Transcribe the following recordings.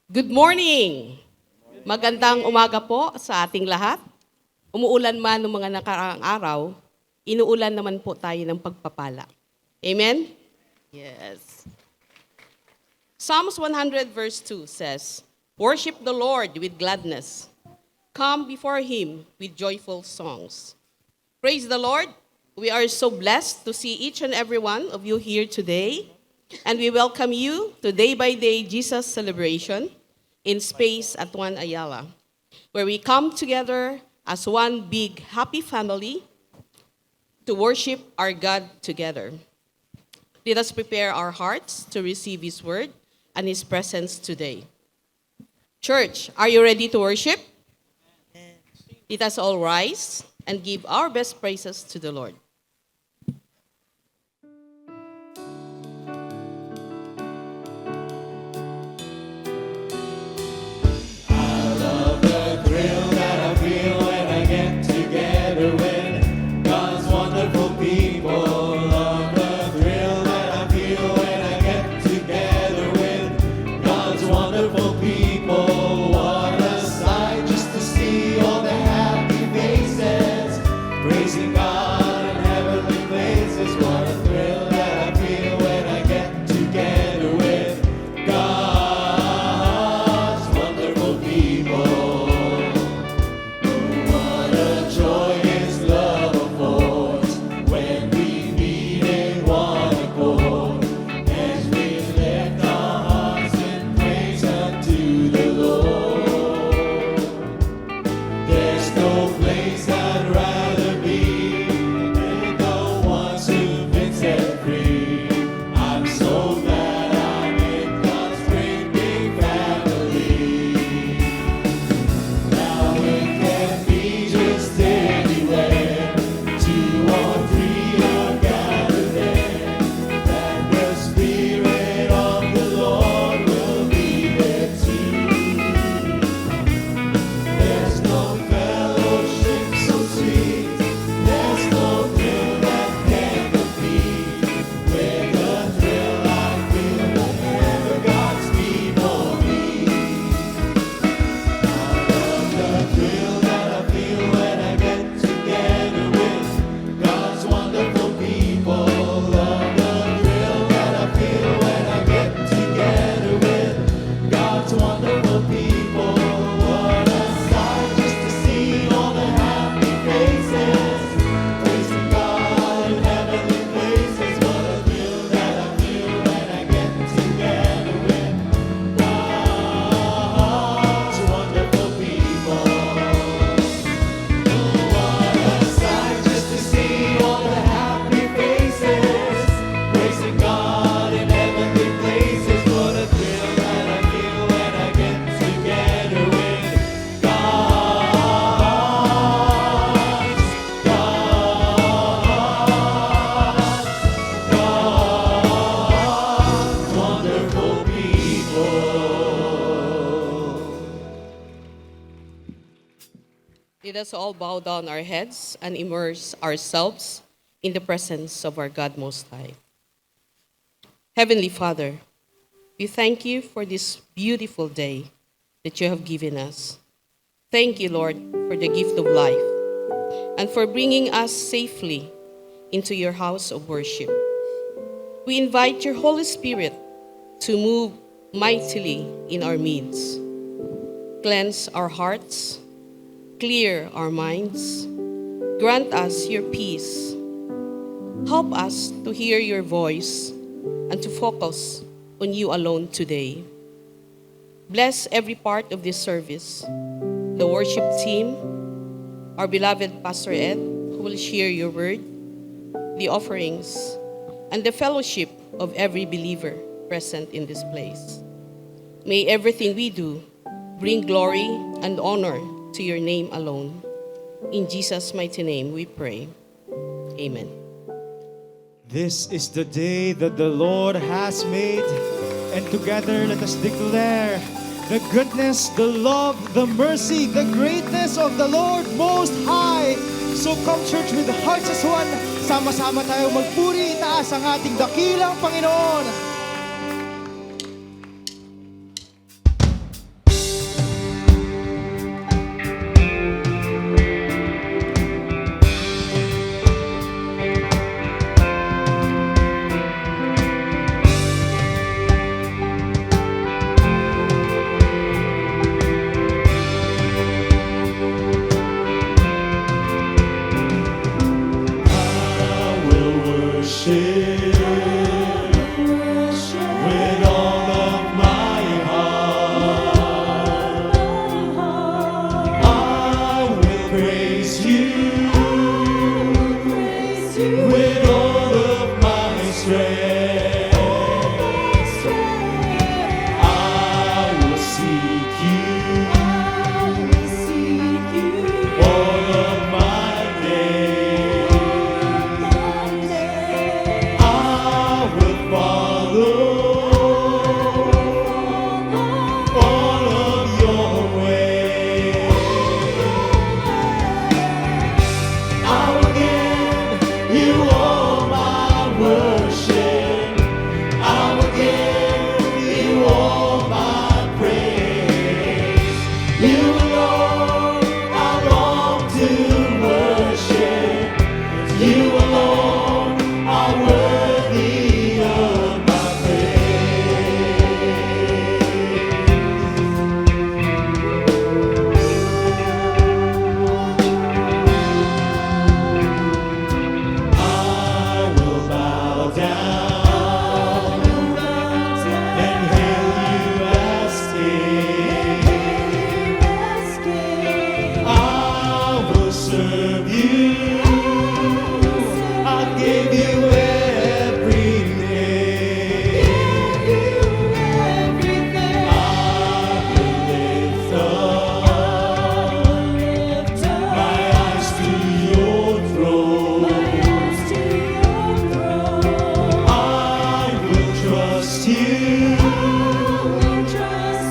Good morning! Magandang umaga po sa ating lahat. Umuulan man ng mga nakaraang araw, inuulan naman po tayo ng pagpapala. Amen? Yes. Psalms 100 verse 2 says, "Worship the Lord with gladness. Come before Him with joyful songs." Praise the Lord. We are so blessed to see each and every one of you here today. And we welcome you to Day by Day Jesus celebration in Space at One Ayala, where we come together as one big happy family to worship our God together. Let us prepare our hearts to receive His word and His presence today. Church, are you ready to worship? Let us all rise and give our best praises to the Lord. Let us all bow down our heads and immerse ourselves in the presence of our God Most High. Heavenly Father, we thank you for this beautiful day that you have given us. Thank you, Lord, for the gift of life and for bringing us safely into your house of worship. We invite your Holy Spirit to move mightily in our midst. Cleanse our hearts, clear our minds, grant us your peace. Help us to hear your voice and to focus on you alone today. Bless every part of this service, the worship team, our beloved Pastor Ed, who will share your word, the offerings, and the fellowship of every believer present in this place. May everything we do bring glory and honor to your name alone. In Jesus' mighty name we pray. Amen. This is the day that the Lord has made, and together let us declare the goodness, the love, the mercy, the greatness of the Lord Most High. So come, church, with hearts as one, sama-sama tayo magpuri, itaas ang ating dakilang Panginoon.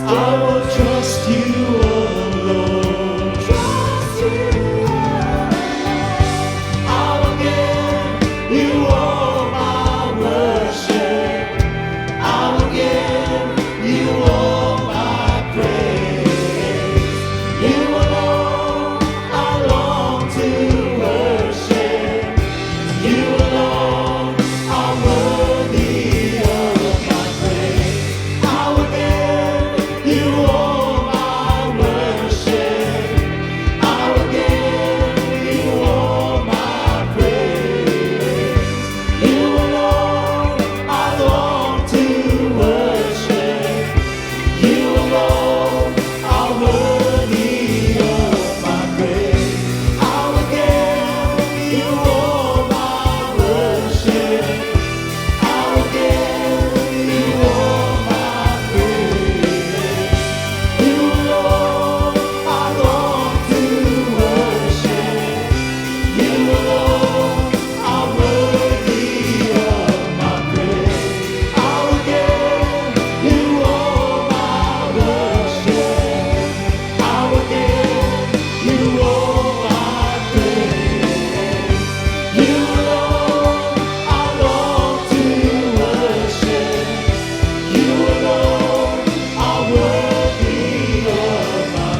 I will trust you, oh Lord. Trust you, I will give you all my worship. I will give you all my praise. You alone I long to worship. You alone are worthy of my praise. I will give you all my worship. I will give you all my praise. You alone I long to worship. You alone are worthy of my praise. I will give you all my worship. I will give you all my praise. You alone I long to worship. You alone are worthy of my praise. I will give you all my worship. I will give you all my praise. You alone I long to worship. You alone are worthy of my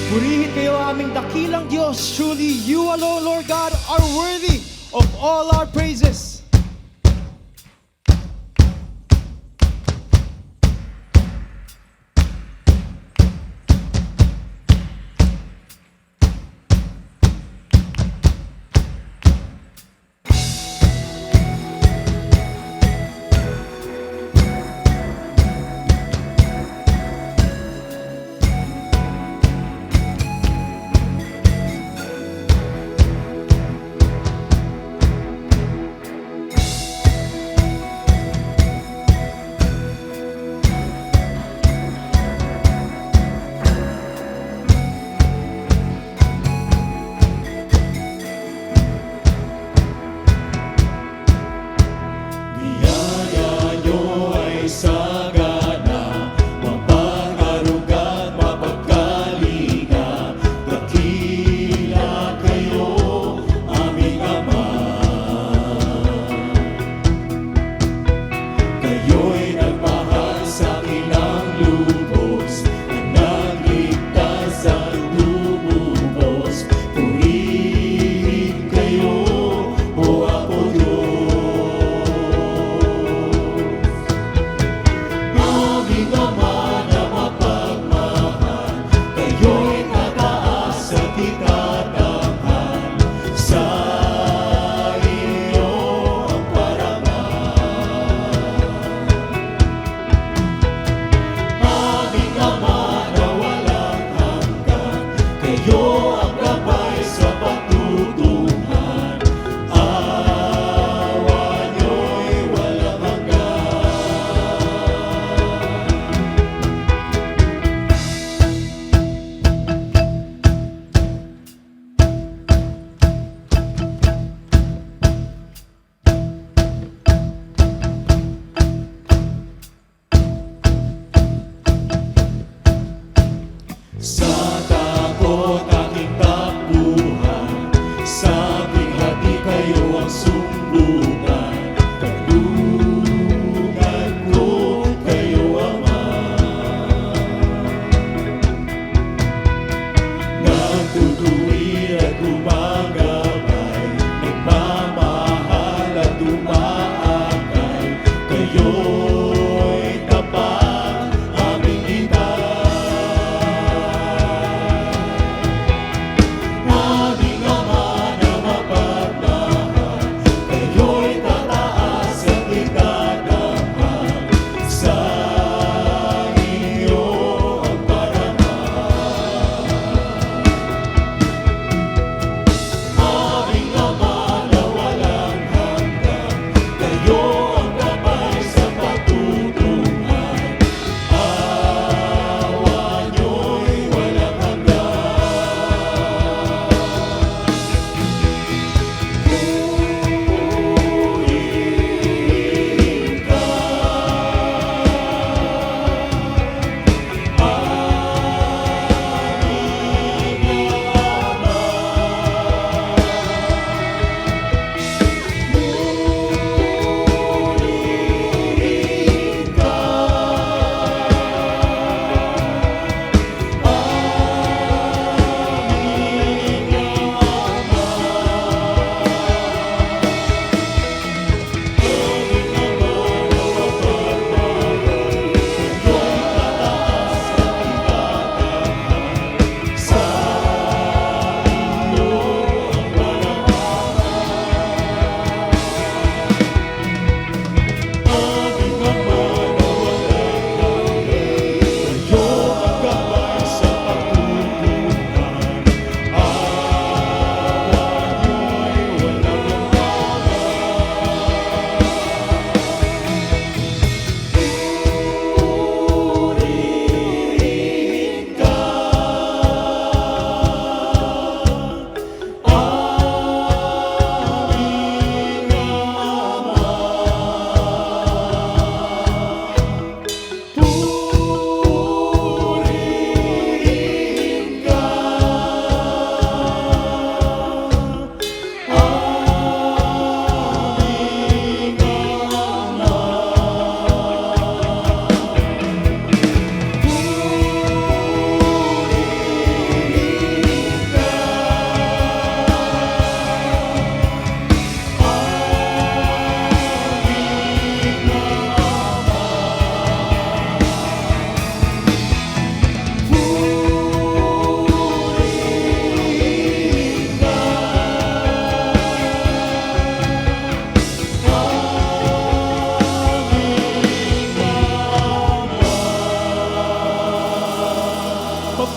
Purihin kayo aming dakilang Diyos. Truly, you alone, Lord God, are worthy of all our praises. Biyaya niyo ay sagana, mapag-aruga't mapagkalinga. Dakila kayo, aming Ama. Kayo'y nagmahal sa akin ng lubos, ang nagligtas at lumubos. Purihin kayo, o Apo Diyos. Aming Ama na mapagmahal, kayo'y tataas at itatanghal. Sa iyo ang parangal. Aming Ama na walang hanggan, kayo ang gabay sa patutungan. Awa niyo'y walang hanggan. Sa takot aking takbuhan, sa bighati kayo ang sumbungan. Kalungan ko kayo, Ama. Nagtutuwid at gumagabay, nagmamahal at umaakay. Kayo'y tapat, aming Itaas.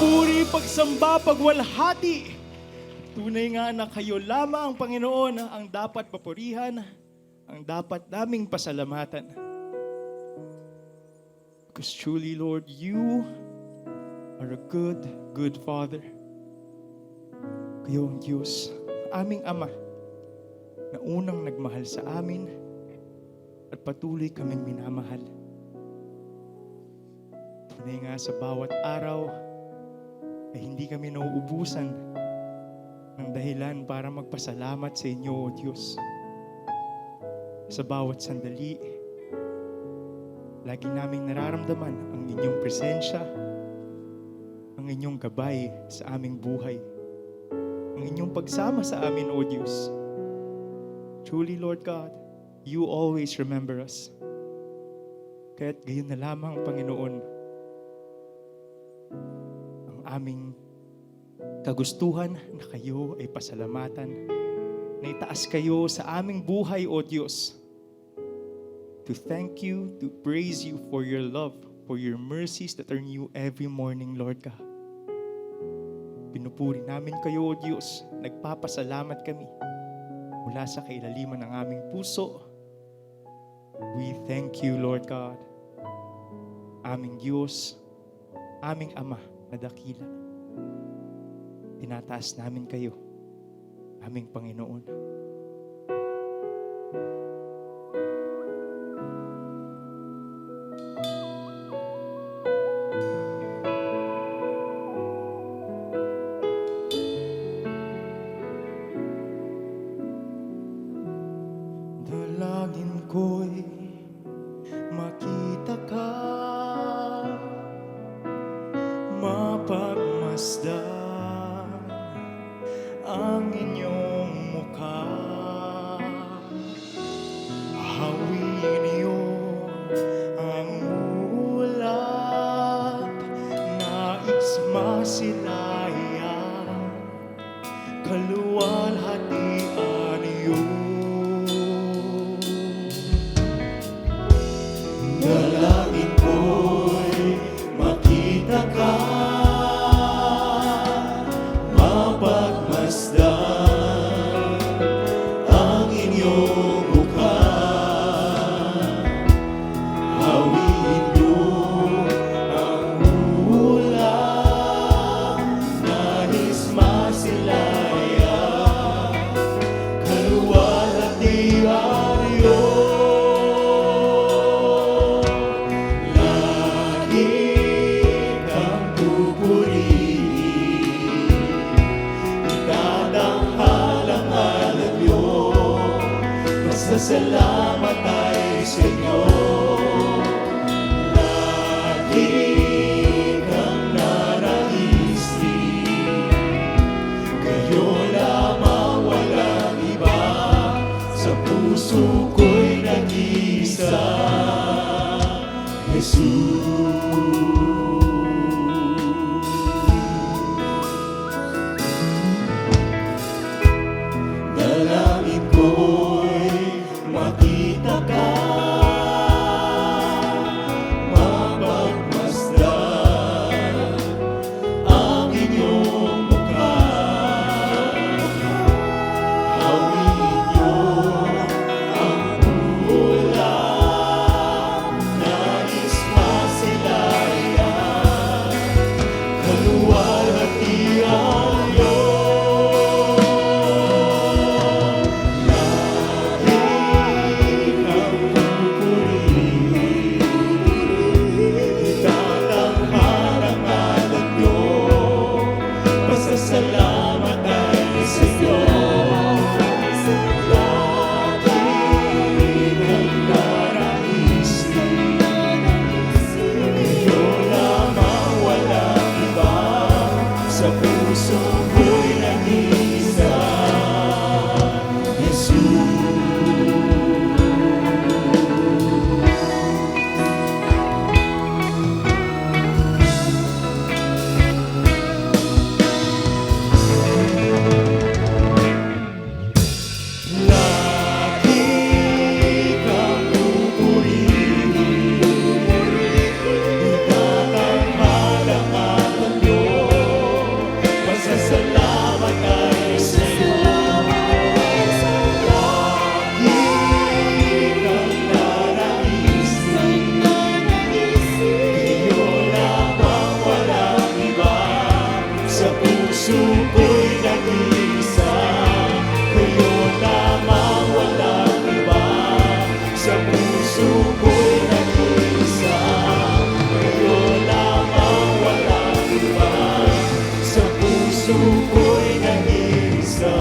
Papuri, pagsamba, pagwalhati. Tunay nga na kayo lamang, Panginoon, ang dapat papurihan, ang dapat naming pasalamatan. Because truly, Lord, you are a good, good Father. Kayo ang Diyos, aming Ama, na unang nagmahal sa amin at patuloy kaming minamahal. Tunay nga sa bawat araw ay hindi kami nauubusan ng dahilan para magpasalamat sa inyo, O Diyos. Sa bawat sandali, lagi naming nararamdaman ang inyong presensya, ang inyong gabay sa aming buhay, ang inyong pagsama sa amin, O Diyos. Truly, Lord God, you always remember us. Kaya't gayon na lamang, Panginoon, ang aming kagustuhan na kayo ay pasalamatan, na itaas kayo sa aming buhay, O Diyos. To thank you, to praise you for your love, for your mercies that are new every morning, Lord God. Pinupuri namin kayo, O Diyos. Nagpapasalamat kami mula sa kailaliman ng aming puso. We thank you, Lord God. Aming Diyos, aming Ama na dakila. Tinataas namin kayo, aming Panginoon. Dalangin ko'y makita ka, mapagmasdan ang inyong mukha. Hawin niyo ang ulap, nais masilaya, kaluwalhatian niyo. Dalangin ko'y makita ka, mapagmasdan ang inyong mukha. Hawin niyo ang ulap, nais masilaya, kaluwalhatian niyo. Salamat ay sa inyo. Lagi kang nanaisin, kayo lamang, walang iba. Sa puso ko'y nag-iisa, Jesus. Dalangin ko'y makita ka, mapagmasdan ang inyong mukha. Hawin niyo ang ulap, nais masilaya, kaluwalhatian niyo. Salamat ay sa iyo. Lagi kang nanaisin, kayo lamang, walang iba. Sa puso ko'y nag-iisa, Jesus. Salamat ko'y nag-iisa.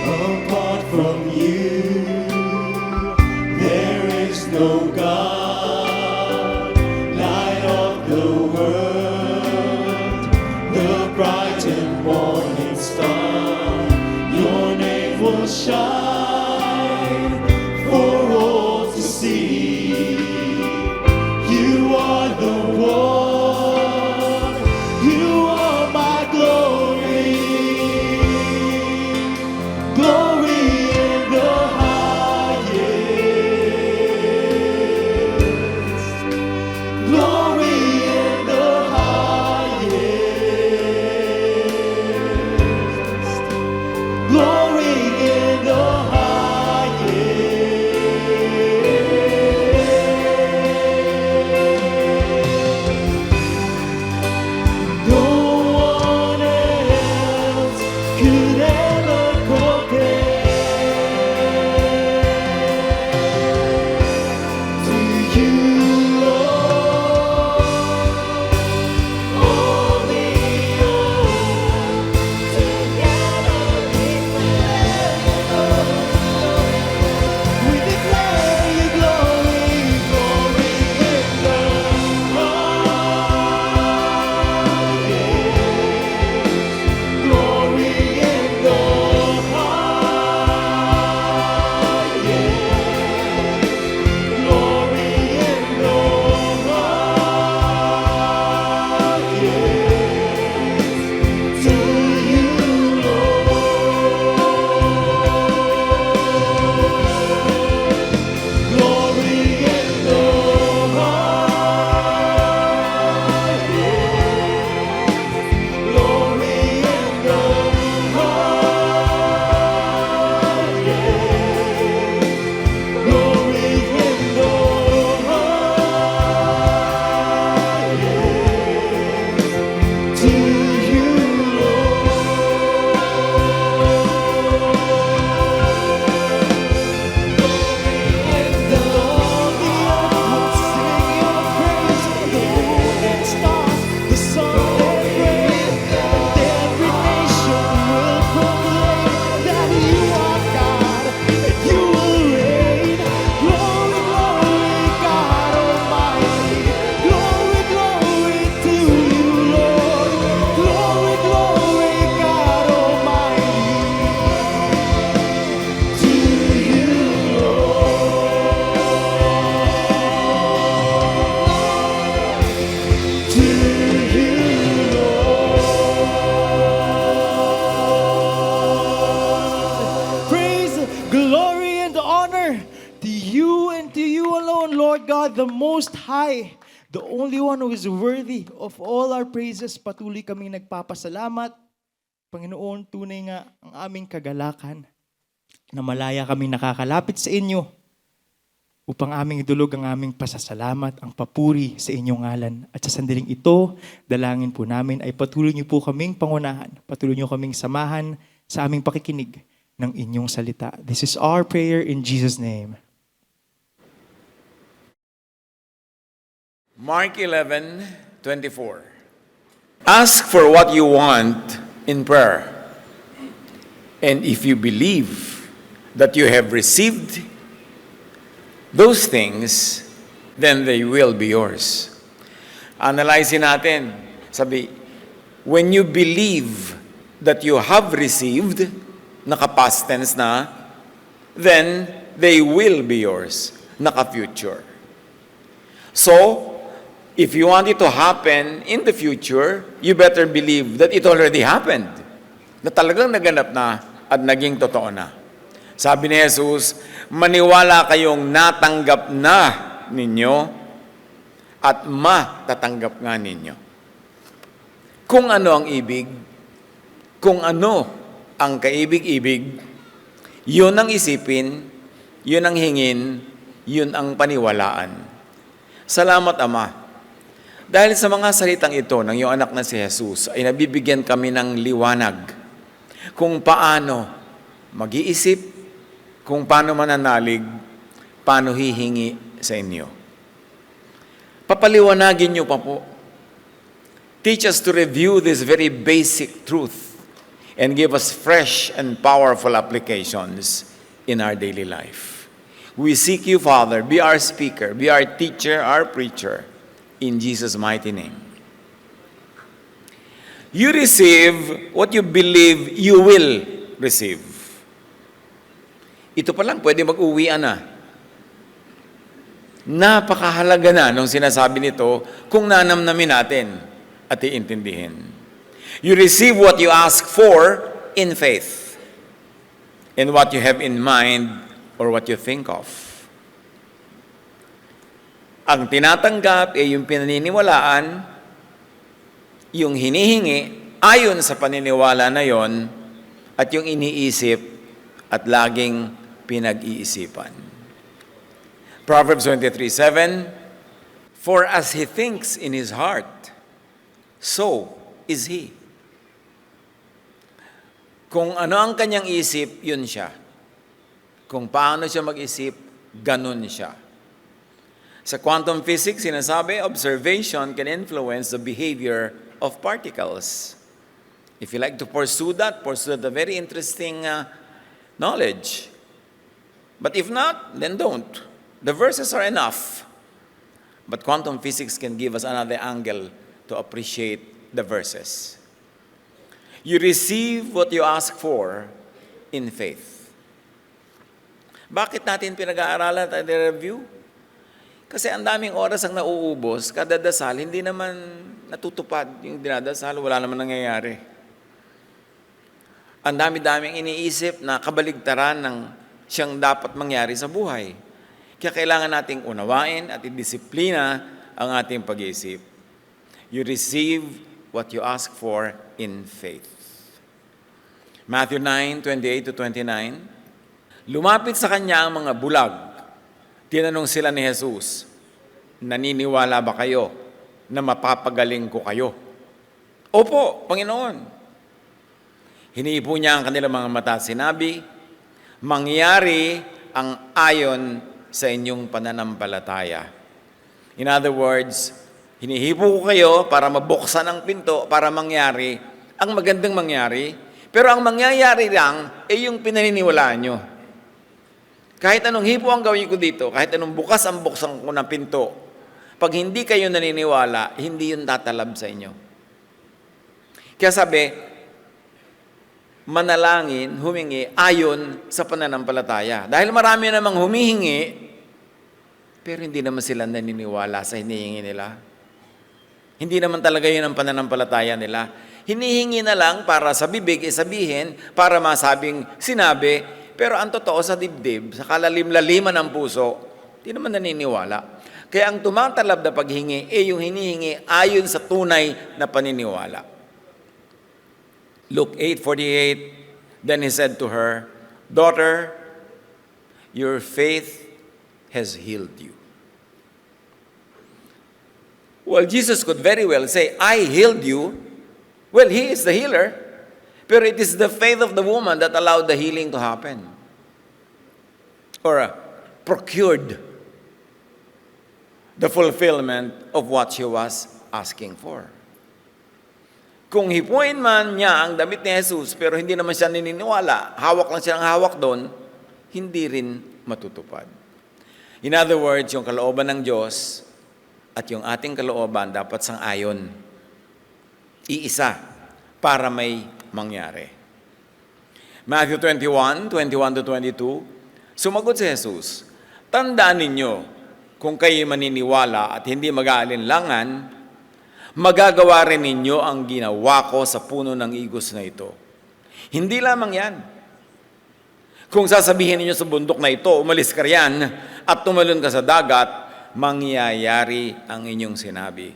Apart from you, there is no God, light of the world, the bright and morning star. Your name will shine for all to see. You are the one, you are my glory. Glory in the highest. Glory in the highest. Glory in the highest. No one else could ever compare to you, Lord. All the earth together we declare your glory, glory in the highest. Glory in the highest. Glory in the highest. To you, Lord. Glory in the highest. Glory in the highest. Glory in the highest. To you, praise, glory, and honor to you and to you alone, Lord God, the Most High, the only one who is worthy of all our praises. Patuloy kaming nagpapasalamat. Panginoon, tunay nga ang aming kagalakan na malaya kami nakakalapit sa inyo upang aming idulog ang aming pasasalamat, ang papuri sa inyong ngalan. At sa sandaling ito, dalangin po namin ay patuloy niyo po kaming pangunahan, patuloy niyo kaming samahan sa aming pakikinig ng inyong salita. This is our prayer in Jesus' name. Mark 11:24. Ask for what you want in prayer. And if you believe that you have received those things, then they will be yours. Analyzein natin. Sabi, when you believe that you have received, naka-past tense na, then they will be yours. Naka-future. So, if you want it to happen in the future, you better believe that it already happened. Na talagang naganap na at naging totoo na. Sabi ni Jesus, maniwala kayong natanggap na ninyo at matatanggap nga ninyo. Kung ano ang ibig, kung ano ang kaibig-ibig, yun ang isipin, yun ang hingin, yun ang paniwalaan. Salamat, Ama. Dahil sa mga salitang ito ng iyong anak na si Jesus, ay nabibigyan kami ng liwanag kung paano mag-iisip, kung paano mananalig, paano hihingi sa inyo. Papaliwanagin niyo pa po. Teach us to review this very basic truth and give us fresh and powerful applications in our daily life. We seek you, Father, be our speaker, be our teacher, our preacher, in Jesus' mighty name. You receive what you believe you will receive. Ito pa lang, pwede mag-uwian na. Napakahalaga na nung sinasabi nito kung nanamnamin natin at iintindihin. You receive what you ask for in faith, in what you have in mind or what you think of. Ang tinatanggap ay yung pinaniniwalaan, yung hinihingi ayon sa paniniwala na yon, at yung iniisip at laging pinag-iisipan. Proverbs 23:7, for as he thinks in his heart, so is he. Kung ano ang kanyang isip, yun siya. Kung paano siya mag-isip, ganun siya. Sa quantum physics, sinasabi, observation can influence the behavior of particles. If you like to pursue that a very interesting knowledge. But if not, then don't. The verses are enough. But quantum physics can give us another angle to appreciate the verses. You receive what you ask for in faith. Bakit natin pinag-aaralan at review? Kasi ang daming oras ang nauubos, kada dasal, hindi naman natutupad yung dinadasal, wala naman nangyayari. Ang dami-daming iniisip na kabaligtaran ng siyang dapat mangyari sa buhay. Kaya kailangan nating unawain at idisiplina ang ating pag-iisip. You receive what you ask for in faith. Matthew 9:28-29, lumapit sa kanya ang mga bulag. Tinanong sila ni Jesus, naniniwala ba kayo na mapapagaling ko kayo? Opo, Panginoon. Hinipo niya ang kanilang mga mata at sinabi, mangyari ang ayon sa inyong pananampalataya. In other words, hinihipo ko kayo para mabuksan ang pinto, para mangyari ang magandang mangyari, pero ang mangyayari lang ay yung pinaniniwalaan nyo. Kahit anong hipo ang gawin ko dito, kahit anong bukas ang buksan ko ng pinto, pag hindi kayo naniniwala, hindi yun tatalab sa inyo. Kaya sabi, manalangin, humingi, ayon sa pananampalataya. Dahil marami namang humihingi, pero hindi naman sila naniniwala sa hinihingi nila. Hindi naman talaga yun ang pananampalataya nila. Hinihingi na lang para sa bibig sabihin, para masabing sinabi, pero ang totoo sa dibdib, sa kalalim-laliman ng puso, hindi naman naniniwala. Kaya ang tumatalab na paghingi, yung hinihingi ayon sa tunay na paniniwala. Luke 8:48, then he said to her, daughter, your faith has healed you. Well, Jesus could very well say, I healed you. Well, He is the healer. Pero it is the faith of the woman that allowed the healing to happen. Or procured the fulfillment of what she was asking for. Kung hipuin man niya ang damit ni Jesus, pero hindi naman siya naniniwala, hawak lang siya ng hawak doon, hindi rin matutupad. In other words, yung kalooban ng Diyos at yung ating kalooban dapat sang-ayon. Iisa para may mangyari. Matthew 21:21-22, sumagot si Jesus, tandaan ninyo, kung kayo maniniwala at hindi mag-aalinlangan, magagawa rin ninyo ang ginawa ko sa puno ng igos na ito. Hindi lamang yan. Kung sasabihin ninyo sa bundok na ito, umalis ka riyan at tumalon ka sa dagat, mangyayari ang inyong sinabi.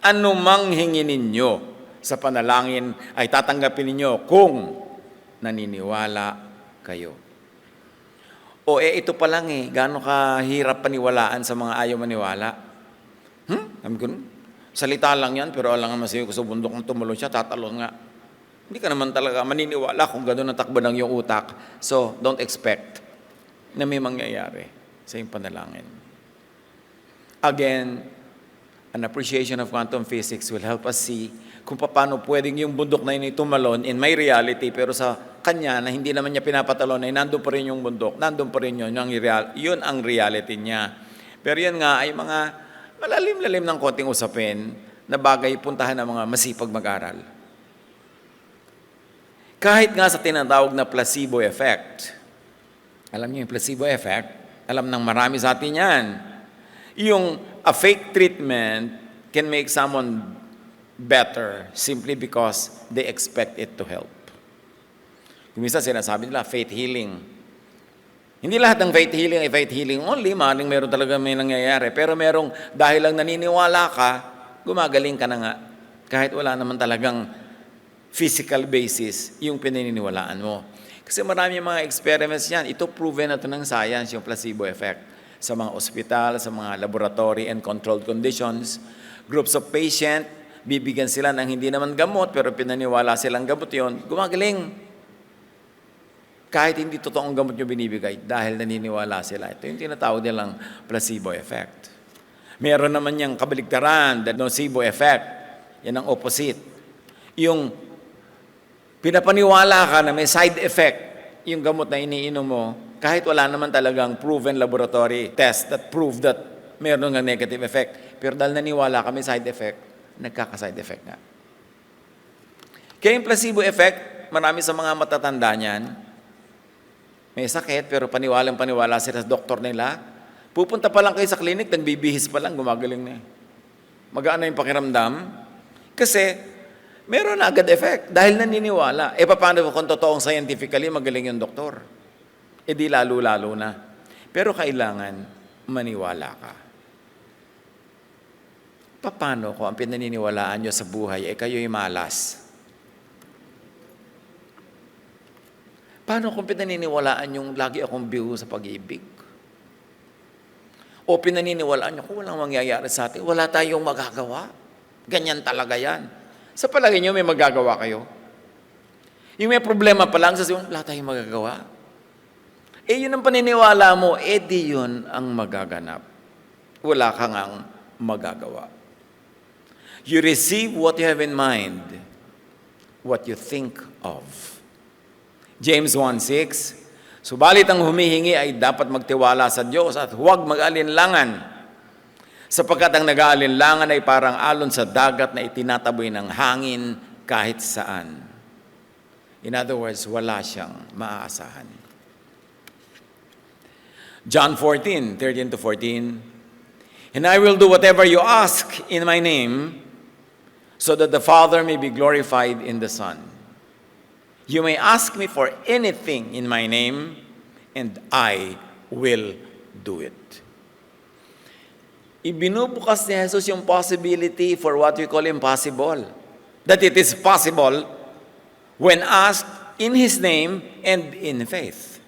Ano mang hingin ninyo sa panalangin ay tatanggapin ninyo kung naniniwala kayo. O ito pa lang gaano kahirap paniwalaan sa mga ayaw maniwala. Sabi ko, salita lang yan, pero alam nga masiyo ko sa bundok ng tumulong siya, tatalon nga. Hindi ka naman talaga maniniwala kung gano'n ang takbo ng iyong utak. So, don't expect na may mangyayari sa iyong panalangin. Again, an appreciation of quantum physics will help us see kung paano pwedeng yung bundok na yun tumalon in my reality, pero sa kanya na hindi naman niya pinapatalon ay nandun pa rin yung bundok, nandun pa rin yun ang reality niya. Pero yun nga ay mga malalim-lalim ng konting usapin na bagay puntahan ng mga masipag mag-aral. Kahit nga sa tinatawag na placebo effect, alam niyo yung placebo effect, alam ng marami sa atin yan. Yung a fake treatment can make someone better simply because they expect it to help. Yung minsan sinasabi nila, faith healing. Hindi lahat ng faith healing ay faith healing only, maaaring meron talaga may nangyayari. Pero merong dahil lang naniniwala ka, gumagaling ka na nga. Kahit wala naman talagang physical basis yung pinaniniwalaan mo. Kasi marami mga experiments yan. Ito proven na ito ng science, yung placebo effect. Sa mga ospital, sa mga laboratory and controlled conditions, groups of patient, bibigyan sila ng hindi naman gamot, pero pinaniwala silang gamot yon, gumagaling. Kahit hindi totoong gamot yung binibigay, dahil naniniwala sila. Ito yung tinatawag nilang placebo effect. Meron naman yung kabaligtaran, the nocebo effect. Yan ang opposite. Yung pinapaniwala ka na may side effect, yung gamot na iniinom mo, kahit wala naman talagang proven laboratory test that prove that meron ng negative effect. Pero dahil naniwala ka may side effect, nagkaka-side effect na. Kaya yung placebo effect, marami sa mga matatanda niyan, may sakit pero paniwalang-paniwala sila sa doktor nila. Pupunta pa lang kayo sa clinic, nagbibihis pa lang, gumagaling na. Magaan na yung pakiramdam. Kasi meron na agad effect dahil naniniwala. Paano kung totoong scientifically magaling yung doktor? Di lalo-lalo na. Pero kailangan maniwala ka. Paano kung ang pinaniniwalaan nyo sa buhay ay kayo'y malas? Paano kung pinaniniwalaan yung lagi akong biho sa pag-ibig? O pinaniniwalaan nyo kung walang mangyayari sa atin, wala tayong magagawa? Ganyan talaga yan. Sa palagay nyo, may magagawa kayo? Yung may problema pa lang, sasabihin, wala tayong magagawa. Yun ang paniniwala mo, di yun ang magaganap. Wala kang ang magagawa. You receive what you have in mind, what you think of. James 1:6, subalit ang humihingi ay dapat magtiwala sa Diyos at huwag mag-alinlangan, sapagkat ang nag-aalinlangan ay parang alon sa dagat na itinataboy ng hangin kahit saan. In other words, wala siyang maaasahan. John 14:13-14, and I will do whatever you ask in my name, so that the Father may be glorified in the Son. You may ask me for anything in my name, and I will do it. Ibinubukas ni Jesus yung possibility for what we call impossible. That it is possible when asked in His name and in faith.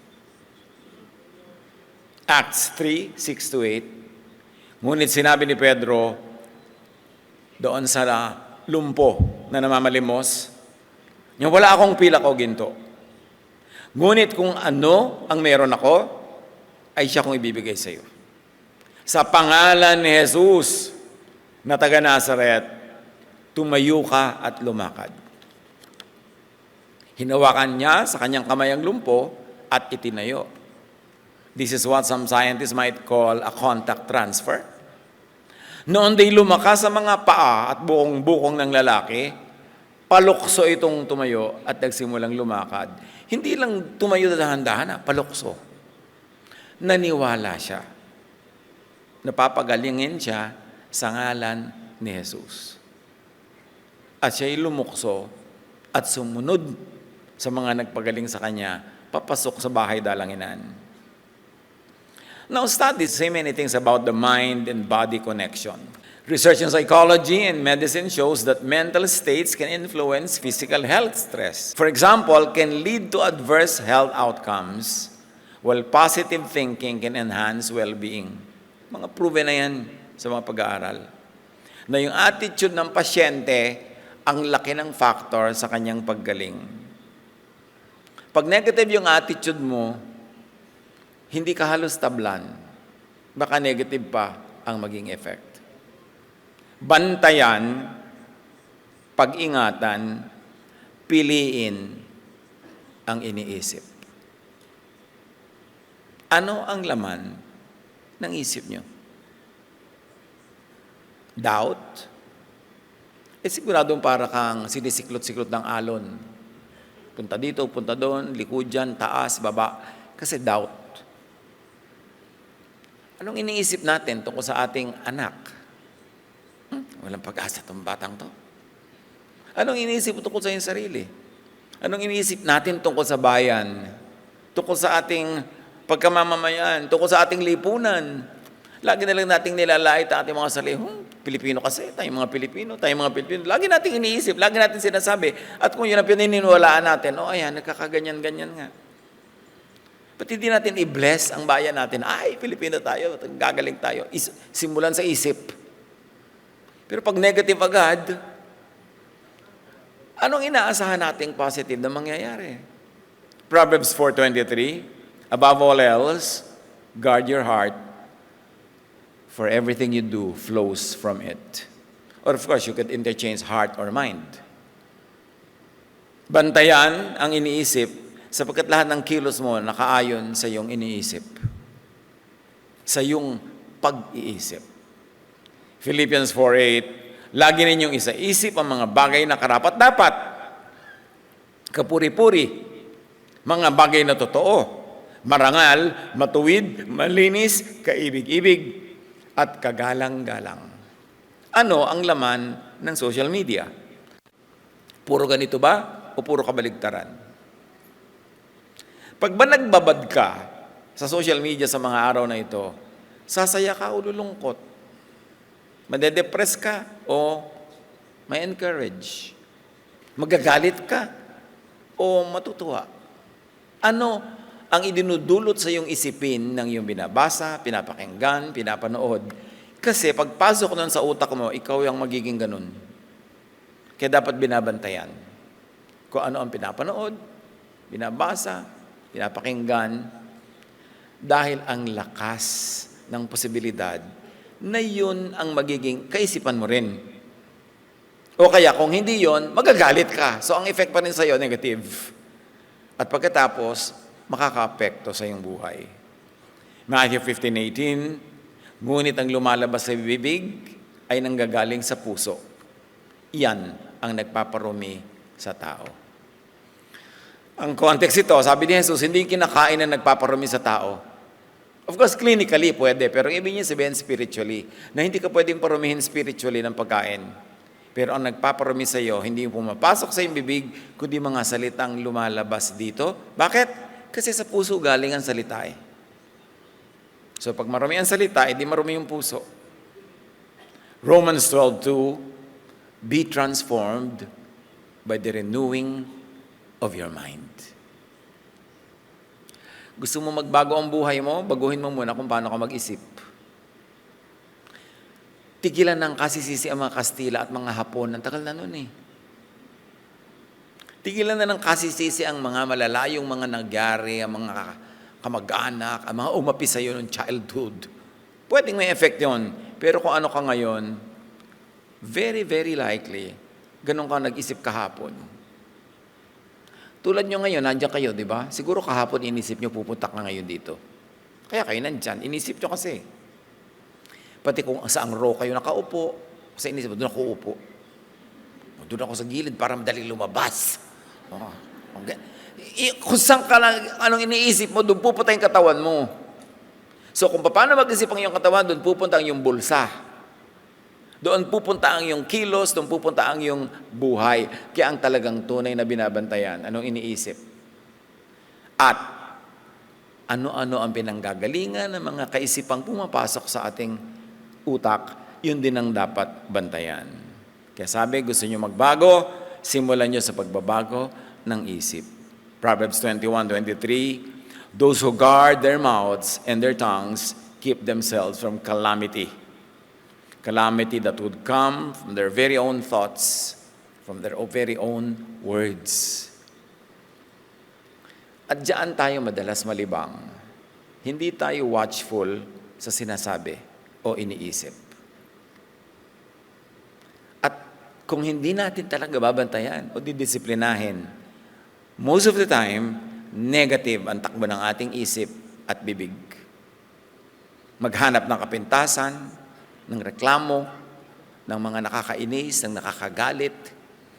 Acts 3:6-8. Ngunit sinabi ni Pedro doon sa lumpo na namamalimos, yung wala akong pilak o ginto. Ngunit kung ano ang meron ako, ay siya kong ibibigay sa iyo. Sa pangalan ni Jesus na taga Nazaret, tumayo ka at lumakad. Hinawakan niya sa kanyang kamay ang lumpo at itinayo. This is what some scientists might call a contact transfer. Noon day lumakas sa mga paa at buong bukong ng lalaki, palukso itong tumayo at nagsimulang lumakad. Hindi lang tumayo dahan-dahan, palukso. Naniwala siya. Napapagalingin siya sa ngalan ni Jesus. At siya'y lumukso at sumunod sa mga nagpagaling sa kanya, papasok sa bahay dalanginan. Now, studies say many things about the mind and body connection. Research in psychology and medicine shows that mental states can influence physical health stress. For example, can lead to adverse health outcomes, while positive thinking can enhance well-being. Mga proven na yan sa mga pag-aaral. Na yung attitude ng pasyente, ang laki ng factor sa kanyang paggaling. Pag negative yung attitude mo, hindi ka halos tablan. Baka negative pa ang maging effect. Bantayan, pag-ingatan, piliin ang iniisip. Ano ang laman ng isip nyo? Doubt? Siguradong para kang sinisiklot-siklot ng alon. Punta dito, punta doon, likod dyan, taas, baba. Kasi doubt. Anong iniisip natin tungkol sa ating anak? Walang pag-asa itong batang to. Anong iniisip tungkol sa iyong sarili? Anong iniisip natin tungkol sa bayan? Tungkol sa ating pagkamamamayan? Tungkol sa ating lipunan? Lagi na lang nating nilalait ang ating mga sarili. Pilipino kasi, tayong mga Pilipino. Lagi nating iniisip, lagi natin sinasabi. At kung yun ang pininiwalaan natin, ayan, nagkakaganyan-ganyan nga. Ba't hindi natin i-bless ang bayan natin? Ay, Pilipino tayo, gagaling tayo. Simulan sa isip. Pero pag negative agad, anong inaasahan nating positive na mangyayari? Proverbs 4:23, above all else, guard your heart, for everything you do flows from it. Or of course, you could interchange heart or mind. Bantayan ang iniisip sapagkat lahat ng kilos mo nakaayon sa iyong iniisip. Sa iyong pag-iisip. Philippians 4:8, lagi ninyong isaisip ang mga bagay na karapat-dapat, kapuri-puri, mga bagay na totoo, marangal, matuwid, malinis, kaibig-ibig, at kagalang-galang. Ano ang laman ng social media? Puro ganito ba o puro kabaligtaran? Pag ba nagbabad ka sa social media sa mga araw na ito, sasaya ka o lulungkot? Madedepress ka o may encourage? Magagalit ka o matutuwa? Ano ang idinudulot sa iyong isipin ng iyong binabasa, pinapakinggan, pinapanood? Kasi pagpasok nun sa utak mo, ikaw yung magiging ganun. Kaya dapat binabantayan kung ano ang pinapanood, binabasa, pinapakinggan, dahil ang lakas ng posibilidad na yun ang magiging kaisipan mo rin. O kaya kung hindi yun, magagalit ka. So ang effect pa rin sa'yo, negative. At pagkatapos, makaka-apekto sa iyong buhay. Matthew 15:18, ngunit ang lumalabas sa bibig ay nanggagaling sa puso. Iyan ang nagpaparumi sa tao. Ang context ito, sabi ni Jesus, hindi kinakain na nagpaparumi sa tao. Of course, clinically pwede, pero ibig niya sabihin spiritually, na hindi ka pwedeng parumihin spiritually ng pagkain. Pero ang nagpaparumi sa iyo, hindi yung pumapasok sa iyong bibig, kundi mga salitang lumalabas dito. Bakit? Kasi sa puso galing ang salita eh. So pag marumi ang salita, hindi marumi yung puso. Romans 12:2, be transformed by the renewing of your mind. Gusto mo magbago ang buhay mo, baguhin mo muna kung paano ka mag-isip. Tigilan ng kasisisi ang mga Kastila at mga Hapon. Ang tagal na nun eh. Tigilan na ng kasisisi ang mga malalayong mga nangyari, ang mga kamag-anak, ang mga umapi sa'yo ng childhood. Pwedeng may effect yun. Pero kung ano ka ngayon, very, very likely, ganun ka nag-isip kahapon. Tulad nyo ngayon, nandiyan kayo, di ba? Siguro kahapon inisip nyo, pupunta ka ngayon dito. Kaya kayo nandyan, inisip nyo kasi. Pati kung saang row kayo nakaupo, kasi inisip mo, doon ako upo. Doon ako sa gilid para madali lumabas. Okay. Kung saan ka lang, anong iniisip mo, doon pupunta yung katawan mo. So kung paano mag-isip ang iyong katawan, doon pupunta ang iyong bulsa. Doon pupunta ang iyong kilos, doon pupunta ang iyong buhay. Kaya ang talagang tunay na binabantayan, anong iniisip. At ano-ano ang pinanggagalingan ng mga kaisipang pumapasok sa ating utak, yun din ang dapat bantayan. Kaya sabi, gusto nyo magbago, simulan nyo sa pagbabago ng isip. Proverbs 21:23, those who guard their mouths and their tongues keep themselves from calamity. Calamity that would come from their very own thoughts, from their very own words. At diyan tayo madalas malibang. Hindi tayo watchful sa sinasabi o iniisip. At kung hindi natin talaga babantayan o didisiplinahin, most of the time, negative ang takbo ng ating isip at bibig. Maghanap ng kapintasan, ng reklamo, ng mga nakakainis, ng nakakagalit,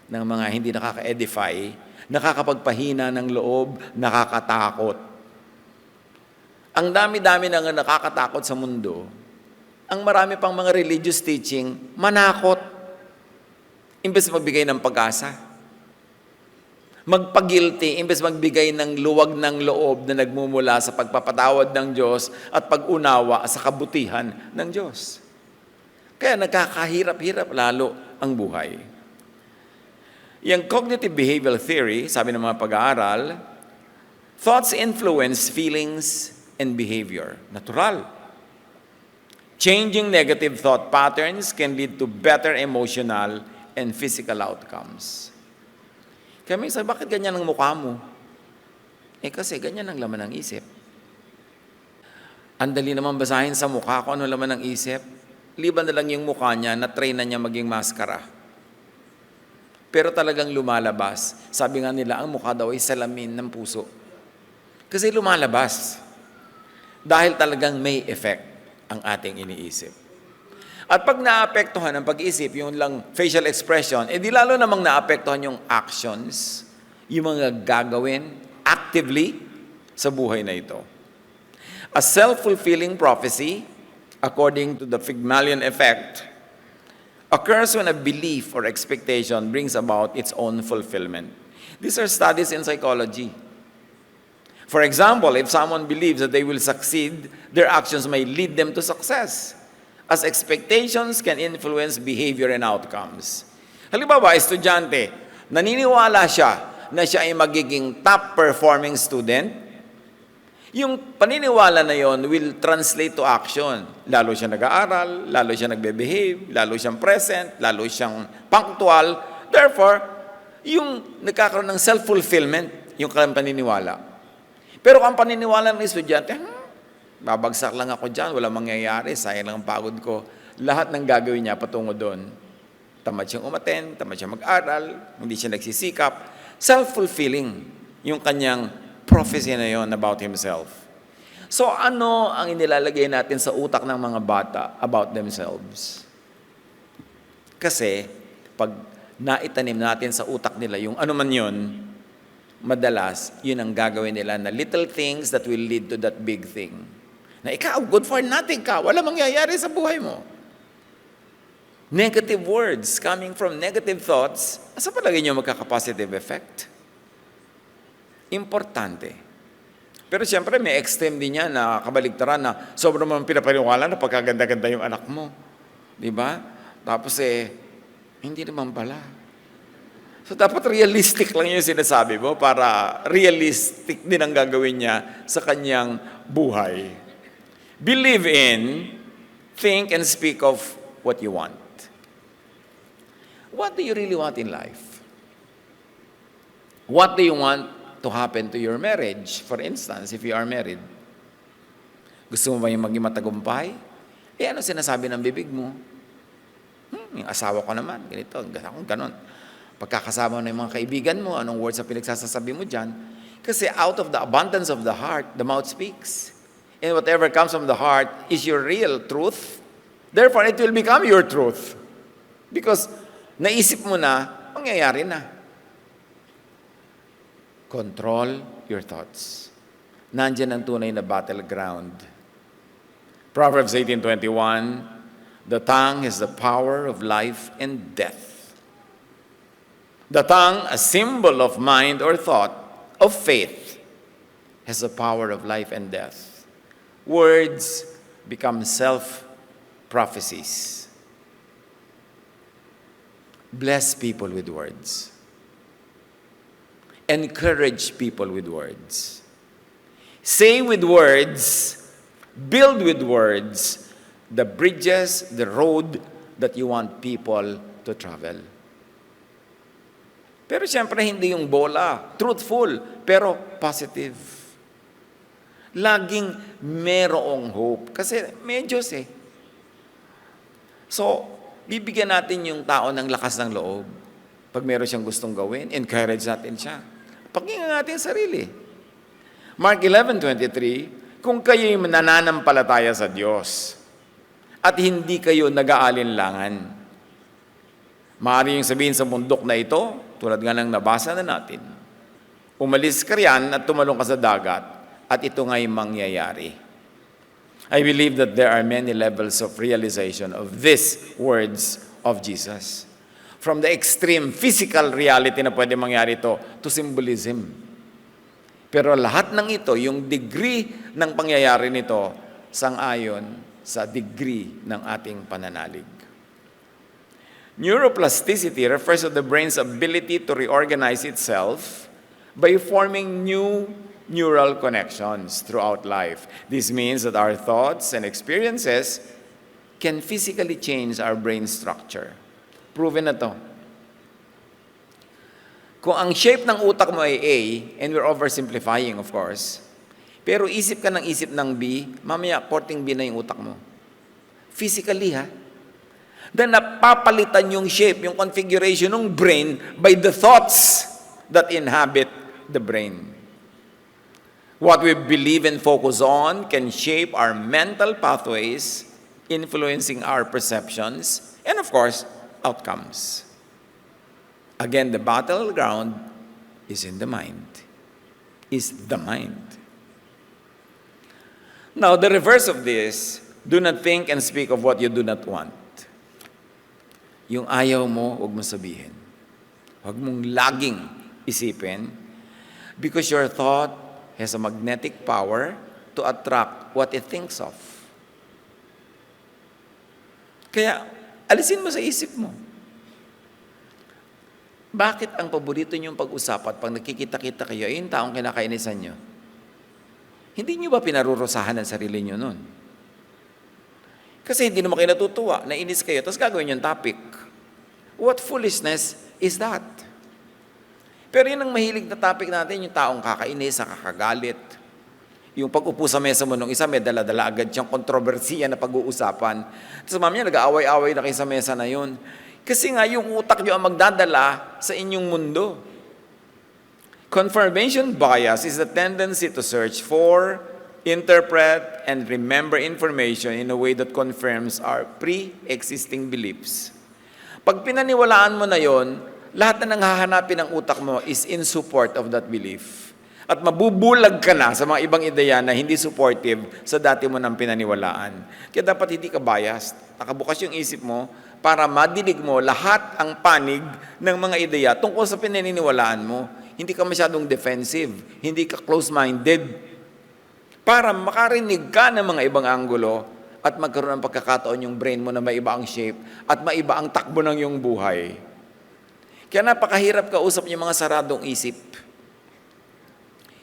ng mga hindi nakaka-edify, nakakapagpahina ng loob, nakakatakot. Ang dami-dami na nakakatakot sa mundo, ang marami pang mga religious teaching, manakot, imbes magbigay ng pag-asa. Magpagilty, imbes magbigay ng luwag ng loob na nagmumula sa pagpapatawad ng Diyos at pag-unawa sa kabutihan ng Diyos. Kaya nagkakahirap-hirap lalo ang buhay. Yung cognitive behavioral theory, sabi ng mga pag-aaral, thoughts influence feelings and behavior. Natural. Changing negative thought patterns can lead to better emotional and physical outcomes. Kaya minsan, bakit ganyan ang mukha mo? Kasi ganyan ang laman ng isip. Ang dali naman basahin sa mukha kung ano laman ng isip. Liban na lang yung mukha niya, na-train na niya maging maskara. Pero talagang lumalabas. Sabi nga nila, ang mukha daw ay salamin ng puso. Kasi lumalabas. Dahil talagang may effect ang ating iniisip. At pag naapektuhan ang pag-isip, yung lang facial expression, di lalo namang naapektuhan yung actions, yung mga gagawin actively sa buhay na ito. A self-fulfilling prophecy, according to the Pygmalion effect, occurs when a belief or expectation brings about its own fulfillment. These are studies in psychology. For example, if someone believes that they will succeed, their actions may lead them to success, as expectations can influence behavior and outcomes. Halimbawa, estudyante, naniniwala siya na siya ay magiging top-performing student, yung paniniwala na yon will translate to action. Lalo siya nag-aaral, lalo siya nagbe-behave, lalo siyang present, lalo siyang punctual. Therefore, yung nagkakaroon ng self-fulfillment, yung kanyang paniniwala. Pero kung ang paniniwala ng estudyante, babagsak lang ako dyan, walang mangyayari, sayang lang ang pagod ko. Lahat ng gagawin niya patungo doon. Tamad siyang umaten, tamad siyang mag-aral, hindi siya nagsisikap. Self-fulfilling yung kanyang prophecy na yon about himself. So ano ang inilalagay natin sa utak ng mga bata about themselves? Kasi pag naitanim natin sa utak nila yung ano man yun, madalas, yun ang gagawin nila na little things that will lead to that big thing. Na ikaw, good for nothing ka. Wala mangyayari sa buhay mo. Negative words coming from negative thoughts, asa palagi nyo magkaka-positive effect? Importante. Pero siyempre, may extreme din yan na kabaligtaran na sobrang mga pinapaniwala na pagkaganda-ganda yung anak mo. Di ba? Tapos hindi naman pala. So dapat realistic lang yung sinasabi mo para realistic din ang gagawin niya sa kanyang buhay. Believe in, think, and speak of what you want. What do you really want in life? What do you want to happen to your marriage? For instance, if you are married, gusto mo ba yung maging matagumpay? Ano sinasabi ng bibig mo? Yung asawa ko naman, ganito, ganon. Pagkakasama mo ng mga kaibigan mo, anong words na pinagsasabi mo dyan? Kasi out of the abundance of the heart, the mouth speaks. And whatever comes from the heart is your real truth. Therefore, it will become your truth. Because naisip mo na, mangyayari na. Control your thoughts. Nandyan ang tunay na battleground. Proverbs 18:21, the tongue has the power of life and death. The tongue, a symbol of mind or thought, of faith, has the power of life and death. Words become self-prophecies. Bless people with words. Encourage people with words. Say with words, build with words, the bridges, the road that you want people to travel. Pero siyempre hindi yung bola, truthful, pero positive. Laging merong hope. Kasi may Diyos eh. So, bibigyan natin yung tao ng lakas ng loob. Pag meron siyang gustong gawin, encourage natin siya. Pakinggan natin sarili. Mark 11:23, kung kayo'y nananampalataya sa Diyos at hindi kayo nag-aalinlangan, maaari yung sabihin sa bundok na ito, tulad nga ng nabasa na natin, umalis ka riyan at tumalong ka sa dagat at ito nga'y mangyayari. I believe that there are many levels of realization of these words of Jesus. From the extreme physical reality na pwede mangyari ito to symbolism. Pero lahat ng ito, yung degree ng pangyayari nito, sang-ayon sa degree ng ating pananalig. Neuroplasticity refers to the brain's ability to reorganize itself by forming new neural connections throughout life. This means that our thoughts and experiences can physically change our brain structure. Proven na to. Kung ang shape ng utak mo ay A, and we're oversimplifying of course, pero isip ka ng isip ng B, mamaya korting B na yung utak mo. Physically ha. Then napapalitan yung shape, yung configuration ng brain by the thoughts that inhabit the brain. What we believe and focus on can shape our mental pathways, influencing our perceptions, and of course, outcomes. Again, the battleground is in the mind. Is the mind. Now, the reverse of this, do not think and speak of what you do not want. Yung ayaw mo, huwag mong sabihin. Huwag mong laging isipin because your thought has a magnetic power to attract what it thinks of. Kaya, alisin mo sa isip mo. Bakit ang paborito niyong pag-usapan pag nagkikita-kita kayo, yung taong kinakainisan niyo? Hindi niyo ba pinarurusahan ang sarili niyo nun? Kasi hindi naman kayo natutuwa, nainis kayo, tapos gagawin yung topic. What foolishness is that? Pero yun ang mahilig na topic natin, yung taong kakainis, kakagalit. Yung pag-upo sa mesa mo nung isa, may dala-dala agad siyang kontrobersiya na pag-uusapan. Tapos mamaya, nag-aaway-aaway na kayo sa mesa na yun. Kasi nga, yung utak nyo ang magdadala sa inyong mundo. Confirmation bias is the tendency to search for, interpret, and remember information in a way that confirms our pre-existing beliefs. Pag pinaniwalaan mo na yon, lahat na nang hahanapin ng utak mo is in support of that belief. At mabubulag ka na sa mga ibang ideya na hindi supportive sa dati mo nang pinaniwalaan. Kaya dapat hindi ka biased. Nakabukas yung isip mo para madinig mo lahat ang panig ng mga ideya tungkol sa pinaniniwalaan mo. Hindi ka masyadong defensive. Hindi ka close-minded. Para makarinig ka ng mga ibang anggulo at magkaroon ng pagkakataon yung brain mo na maiba ang shape at maiba ang takbo ng iyong buhay. Kaya napakahirap kausap yung mga saradong isip.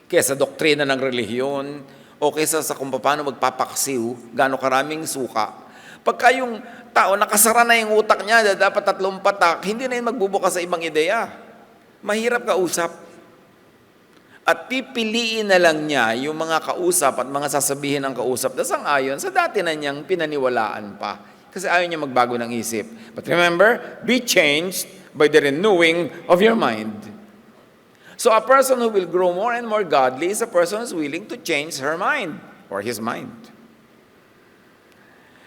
Kaya sa doktrina ng relihiyon, o kaysa sa kung paano magpapaksiw, gaano karaming suka. Pagka yung tao nakasara na yung utak niya, dapat 3 patak, hindi na yun magbubukas sa ibang ideya. Mahirap kausap. At pipiliin na lang niya yung mga kausap at mga sasabihin ng kausap na sang-ayon sa dati na niyang pinaniwalaan pa. Kasi ayaw niya magbago ng isip. But remember, be changed by the renewing of your mind. So a person who will grow more and more godly is a person who is willing to change her mind or his mind.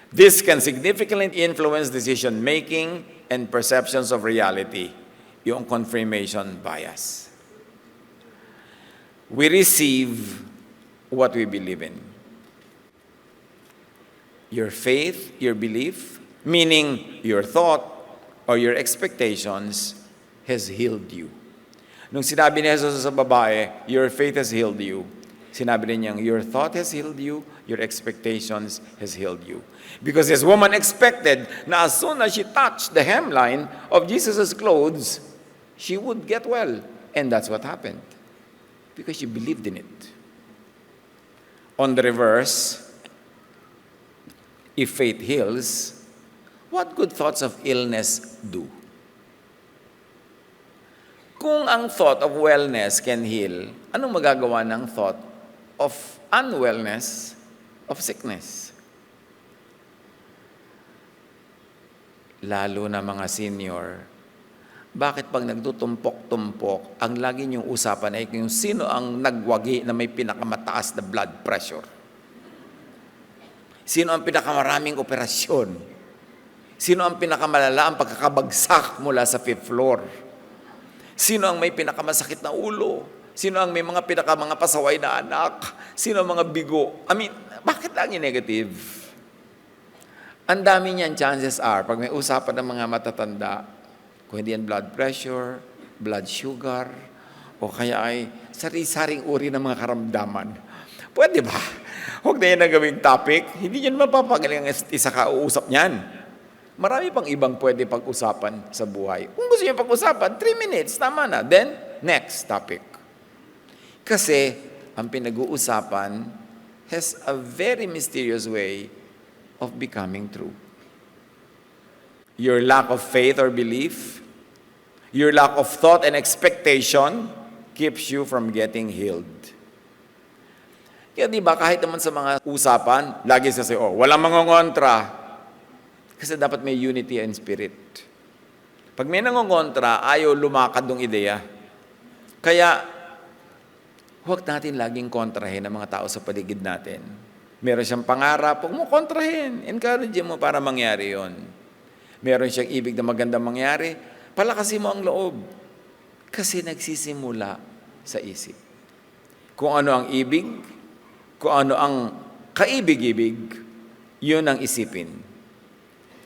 This can significantly influence decision-making and perceptions of reality, yung confirmation bias. We receive what we believe in. Your faith, your belief, meaning your thought or your expectations, has healed you. Nung sinabi ni Jesus sa babae, your faith has healed you, sinabi rin niyang, your thought has healed you, your expectations has healed you. Because this woman expected na as soon as she touched the hemline of Jesus' clothes, she would get well. And that's what happened. Because she believed in it. On the reverse, if faith heals, what good thoughts of illness do? Kung ang thought of wellness can heal, anong magagawa ng thought of unwellness, of sickness? Lalo na mga senior, bakit pag nagtutumpok-tumpok, ang lagi niyong usapan ay kung sino ang nagwagi na may pinakamataas na blood pressure? Sino ang pinakamaraming operasyon? Sino ang pinakamalala ang pagkakabagsak mula sa 5th floor? Sino ang may pinakamasakit na ulo? Sino ang may mga pasaway na anak? Sino ang mga bigo? Bakit lagi negative? Ang dami niyan, chances are, pag may usapan ng mga matatanda, kung hindi yan blood pressure, blood sugar, o kaya ay sari-saring uri ng mga karamdaman. Pwede ba? Huwag na yan ang gawing topic. Hindi yan mapapagaling ang isa ka-uusap niyan. Marami pang ibang pwede pag-usapan sa buhay. Kung gusto niyo pag-usapan, 3 minutes, tama na. Then, next topic. Kasi, ang pinag-uusapan has a very mysterious way of becoming true. Your lack of faith or belief, your lack of thought and expectation keeps you from getting healed. Kaya di ba, kahit naman sa mga usapan, lagi sa walang mangongontra. Kasi dapat may unity and spirit. Pag may nangongontra, ayaw lumakad ng ideya. Kaya, huwag natin laging kontrahin ang mga tao sa paligid natin. Meron siyang pangarap, huwag mo kontrahin. Encourage mo para mangyari yon. Meron siyang ibig na magandang mangyari, palakasin mo ang loob. Kasi nagsisimula sa isip. Kung ano ang ibig, kung ano ang kaibig-ibig, yun ang isipin.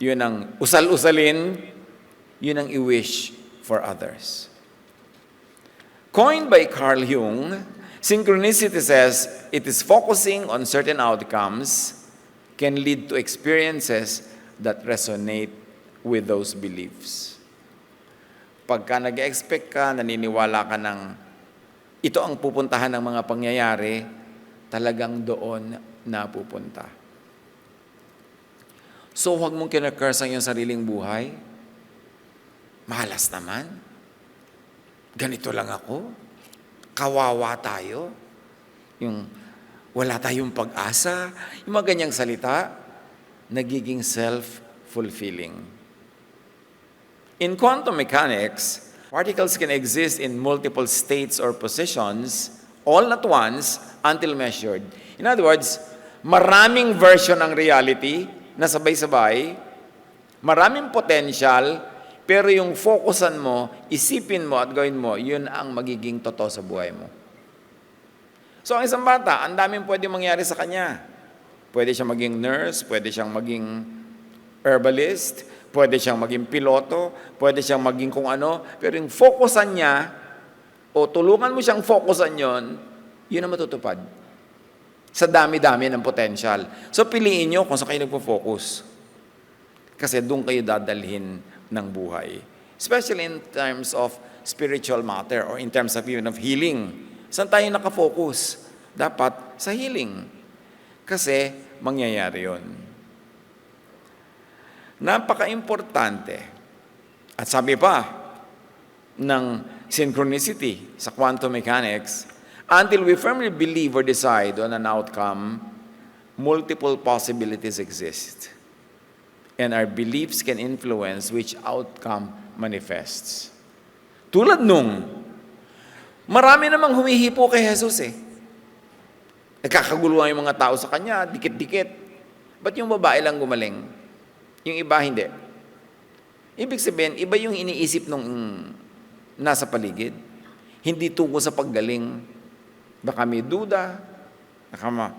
Yun ang usal-usalin, yun ang i-wish for others. Coined by Carl Jung, synchronicity says it is focusing on certain outcomes can lead to experiences that resonate with those beliefs. Pagka nag-expect ka, naniniwala ka ng ito ang pupuntahan ng mga pangyayari, talagang doon napupunta. So, huwag mong kinakurs ang iyong sariling buhay. Malas naman. Ganito lang ako. Kawawa tayo. Yung wala tayong pag-asa. Yung mga ganyang salita, nagiging self-fulfilling. In quantum mechanics, particles can exist in multiple states or positions all at once until measured. In other words, maraming version ng reality na sabay-sabay, maraming potential, pero yung focusan mo, isipin mo at gawin mo, yun ang magiging totoo sa buhay mo. So ang isang bata, ang daming pwede mangyari sa kanya. Pwede siyang maging nurse, pwede siyang maging herbalist, pwede siyang maging piloto, pwede siyang maging kung ano, pero yung focusan niya, o tulungan mo siyang focusan yon, yun ang matutupad. Sa dami-dami ng potential. So piliin nyo kung saan kayo nagpo-focus. Kasi doon kayo dadalhin ng buhay. Especially in terms of spiritual matter or in terms of even of healing. Saan tayo nakafocus? Dapat sa healing. Kasi mangyayari yun. Napaka-importante. At sabi pa ng synchronicity sa quantum mechanics, until we firmly believe or decide on an outcome, multiple possibilities exist. And our beliefs can influence which outcome manifests. Tulad nung, marami namang humihipo kay Jesus eh. Nagkakaguluhan yung mga tao sa kanya, dikit-dikit. Ba't yung babae lang gumaling? Yung iba hindi. Ibig sabihin, iba yung iniisip nung nasa paligid. Hindi tungkol sa paggaling. Baka may duda.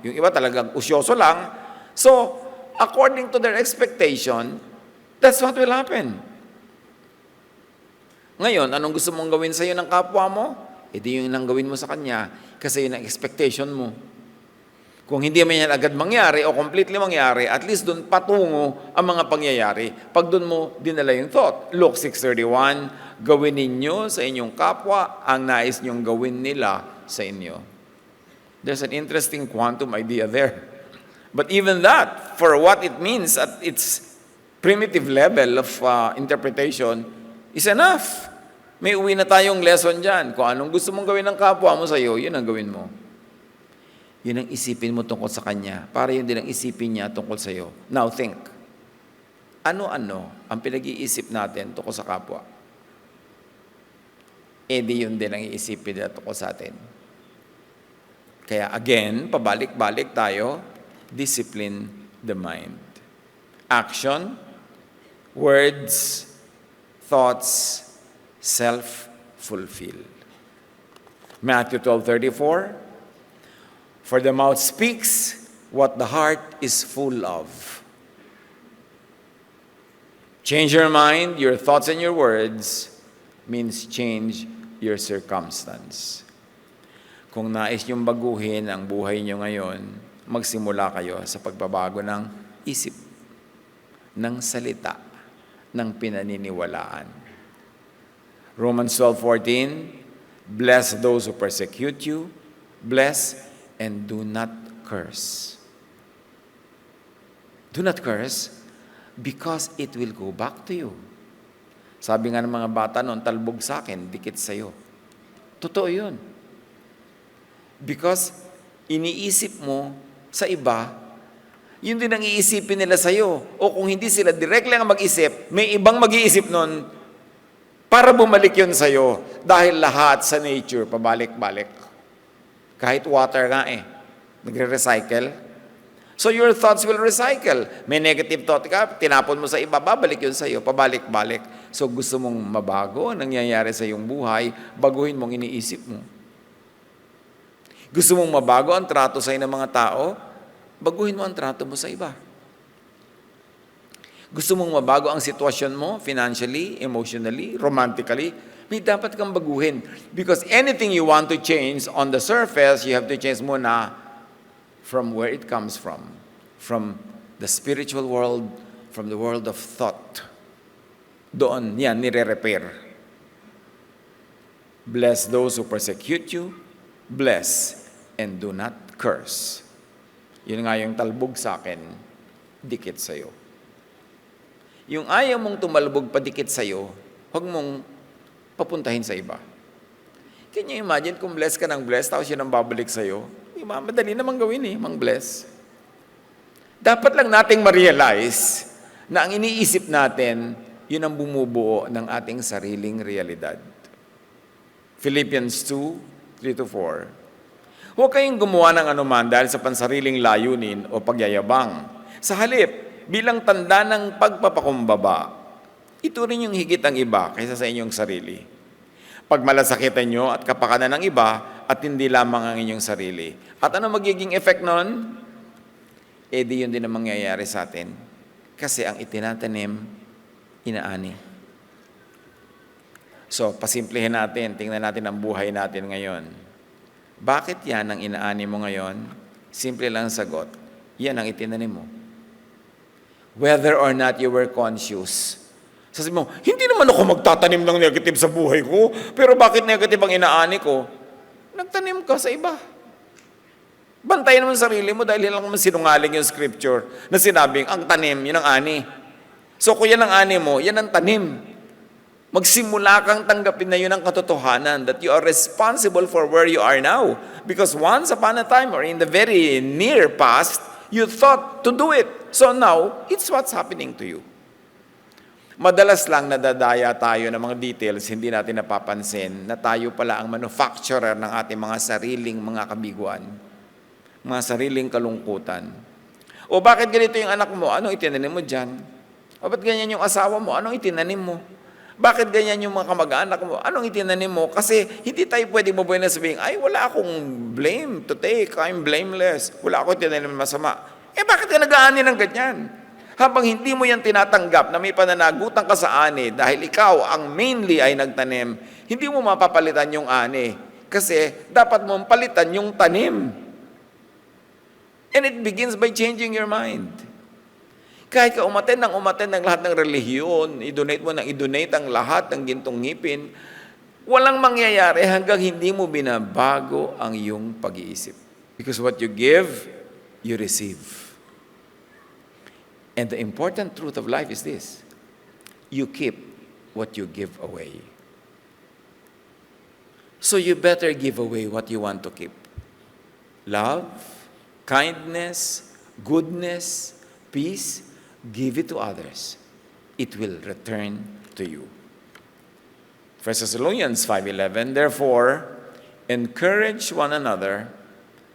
Yung iba talagang usyoso lang. So, according to their expectation, that's what will happen. Ngayon, anong gusto mong gawin sa'yo ng kapwa mo? Di yung nang gawin mo sa kanya kasi yun ang expectation mo. Kung hindi man yan agad mangyari o completely mangyari, at least doon patungo ang mga pangyayari. Pag doon mo dinala yung thought. Luke 6:31, gawin ninyo sa inyong kapwa ang nais niyong gawin nila sa inyo. There's an interesting quantum idea there. But even that, for what it means at its primitive level of interpretation, is enough. May uwi na tayong lesson dyan. Kung anong gusto mong gawin ng kapwa mo sa'yo, yun ang gawin mo. Yun ang isipin mo tungkol sa kanya. Para yun din ang isipin niya tungkol sa'yo. Now think, ano-ano ang pinag-iisip natin tungkol sa kapwa? Di yun din ang iisipin nila tungkol sa atin. Kaya again, pabalik-balik tayo, discipline the mind. Action, words, thoughts, self-fulfill. Matthew 12:34, for the mouth speaks what the heart is full of. Change your mind, your thoughts, and your words means change your circumstance. Kung nais niyong baguhin ang buhay niyo ngayon, magsimula kayo sa pagbabago ng isip, ng salita, ng pinaniniwalaan. Romans 12:14, bless those who persecute you, bless and do not curse. Do not curse because it will go back to you. Sabi nga ng mga bata noon, talbog sa akin, dikit sa'yo. Totoo yun. Because iniisip mo sa iba, yun din ang iisipin nila sa'yo. O kung hindi sila direct lang mag-isip, may ibang mag-iisip nun para bumalik yun sa'yo. Dahil lahat sa nature, pabalik-balik. Kahit water nga nagre-recycle. So your thoughts will recycle. May negative thought ka, tinapon mo sa iba, babalik yun sa'yo, pabalik-balik. So gusto mong mabago, nangyayari sa iyong buhay, baguhin mong iniisip mo. Gusto mong mabago ang trato sa'yo ng mga tao, baguhin mo ang trato mo sa iba. Gusto mong mabago ang sitwasyon mo, financially, emotionally, romantically, may dapat kang baguhin. Because anything you want to change on the surface, you have to change muna from where it comes from the spiritual world, from the world of thought. Doon, yan, nire-repair. Bless those who persecute you, bless and do not curse. Yun nga yung talbog sa akin, dikit sa'yo. Yung ayaw mong tumalbog padikit sa'yo, huwag mong papuntahin sa iba. Can you imagine kung bless ka ng bless, tapos yun ang babalik sa'yo? Madali namang gawin mang bless. Dapat lang nating ma-realize na ang iniisip natin, yun ang bumubuo ng ating sariling realidad. Philippians 2:3-4. Huwag kayong gumawa ng anuman dahil sa pansariling layunin o pagyayabang. Sa halip, bilang tanda ng pagpapakumbaba, ituring yung higit ang iba kaysa sa inyong sarili. Pagmalasakitan nyo at kapakanan ng iba at hindi lamang ang inyong sarili. At ano magiging effect nun? Di yun din ang mangyayari sa atin. Kasi ang itinatanim, inaani. So, pasimplihin natin, tingnan natin ang buhay natin ngayon. Bakit yan ang inaani mo ngayon? Simple lang ang sagot. Yan ang itinanim mo. Whether or not you were conscious Sabi mo, hindi naman ako magtatanim ng negative sa buhay ko, pero bakit negative ang inaani ko? Nagtanim ka sa iba. Bantayan mo ang sarili mo dahil lang naman sinungaling yung scripture na sinabing, ang tanim, yun ang ani. So kung yan ang ani mo, yan ang tanim. Magsimula kang tanggapin na yun ang katotohanan that you are responsible for where you are now. Because once upon a time or in the very near past, you thought to do it. So now, it's what's happening to you. Madalas lang nadadaya tayo ng mga details, hindi natin napapansin na tayo pala ang manufacturer ng ating mga sariling mga kabiguan, mga sariling kalungkutan. O bakit ganito yung anak mo? Anong itinanim mo dyan? O ba't ganyan yung asawa mo? Anong itinanim mo? Bakit ganyan yung mga kamag-anak mo? Anong itinanim mo? Kasi hindi tayo pwedeng mabuhay na sabihin, ay wala akong blame to take, I'm blameless. Wala akong itinanim masama. Bakit ka nag-aani ng ganyan? Habang hindi mo yan tinatanggap na may pananagutan ka sa ani dahil ikaw ang mainly ay nagtanim, hindi mo mapapalitan yung ani. Kasi dapat mong palitan yung tanim. And it begins by changing your mind. Kahit ka umaten ng lahat ng relihiyon, i-donate mo ng i-donate ang lahat ng gintong ngipin, walang mangyayari hanggang hindi mo binabago ang iyong pag-iisip. Because what you give, you receive. And the important truth of life is this: you keep what you give away. So you better give away what you want to keep. Love, kindness, goodness, peace, give it to others. It will return to you. 1 Thessalonians 5:11, therefore, encourage one another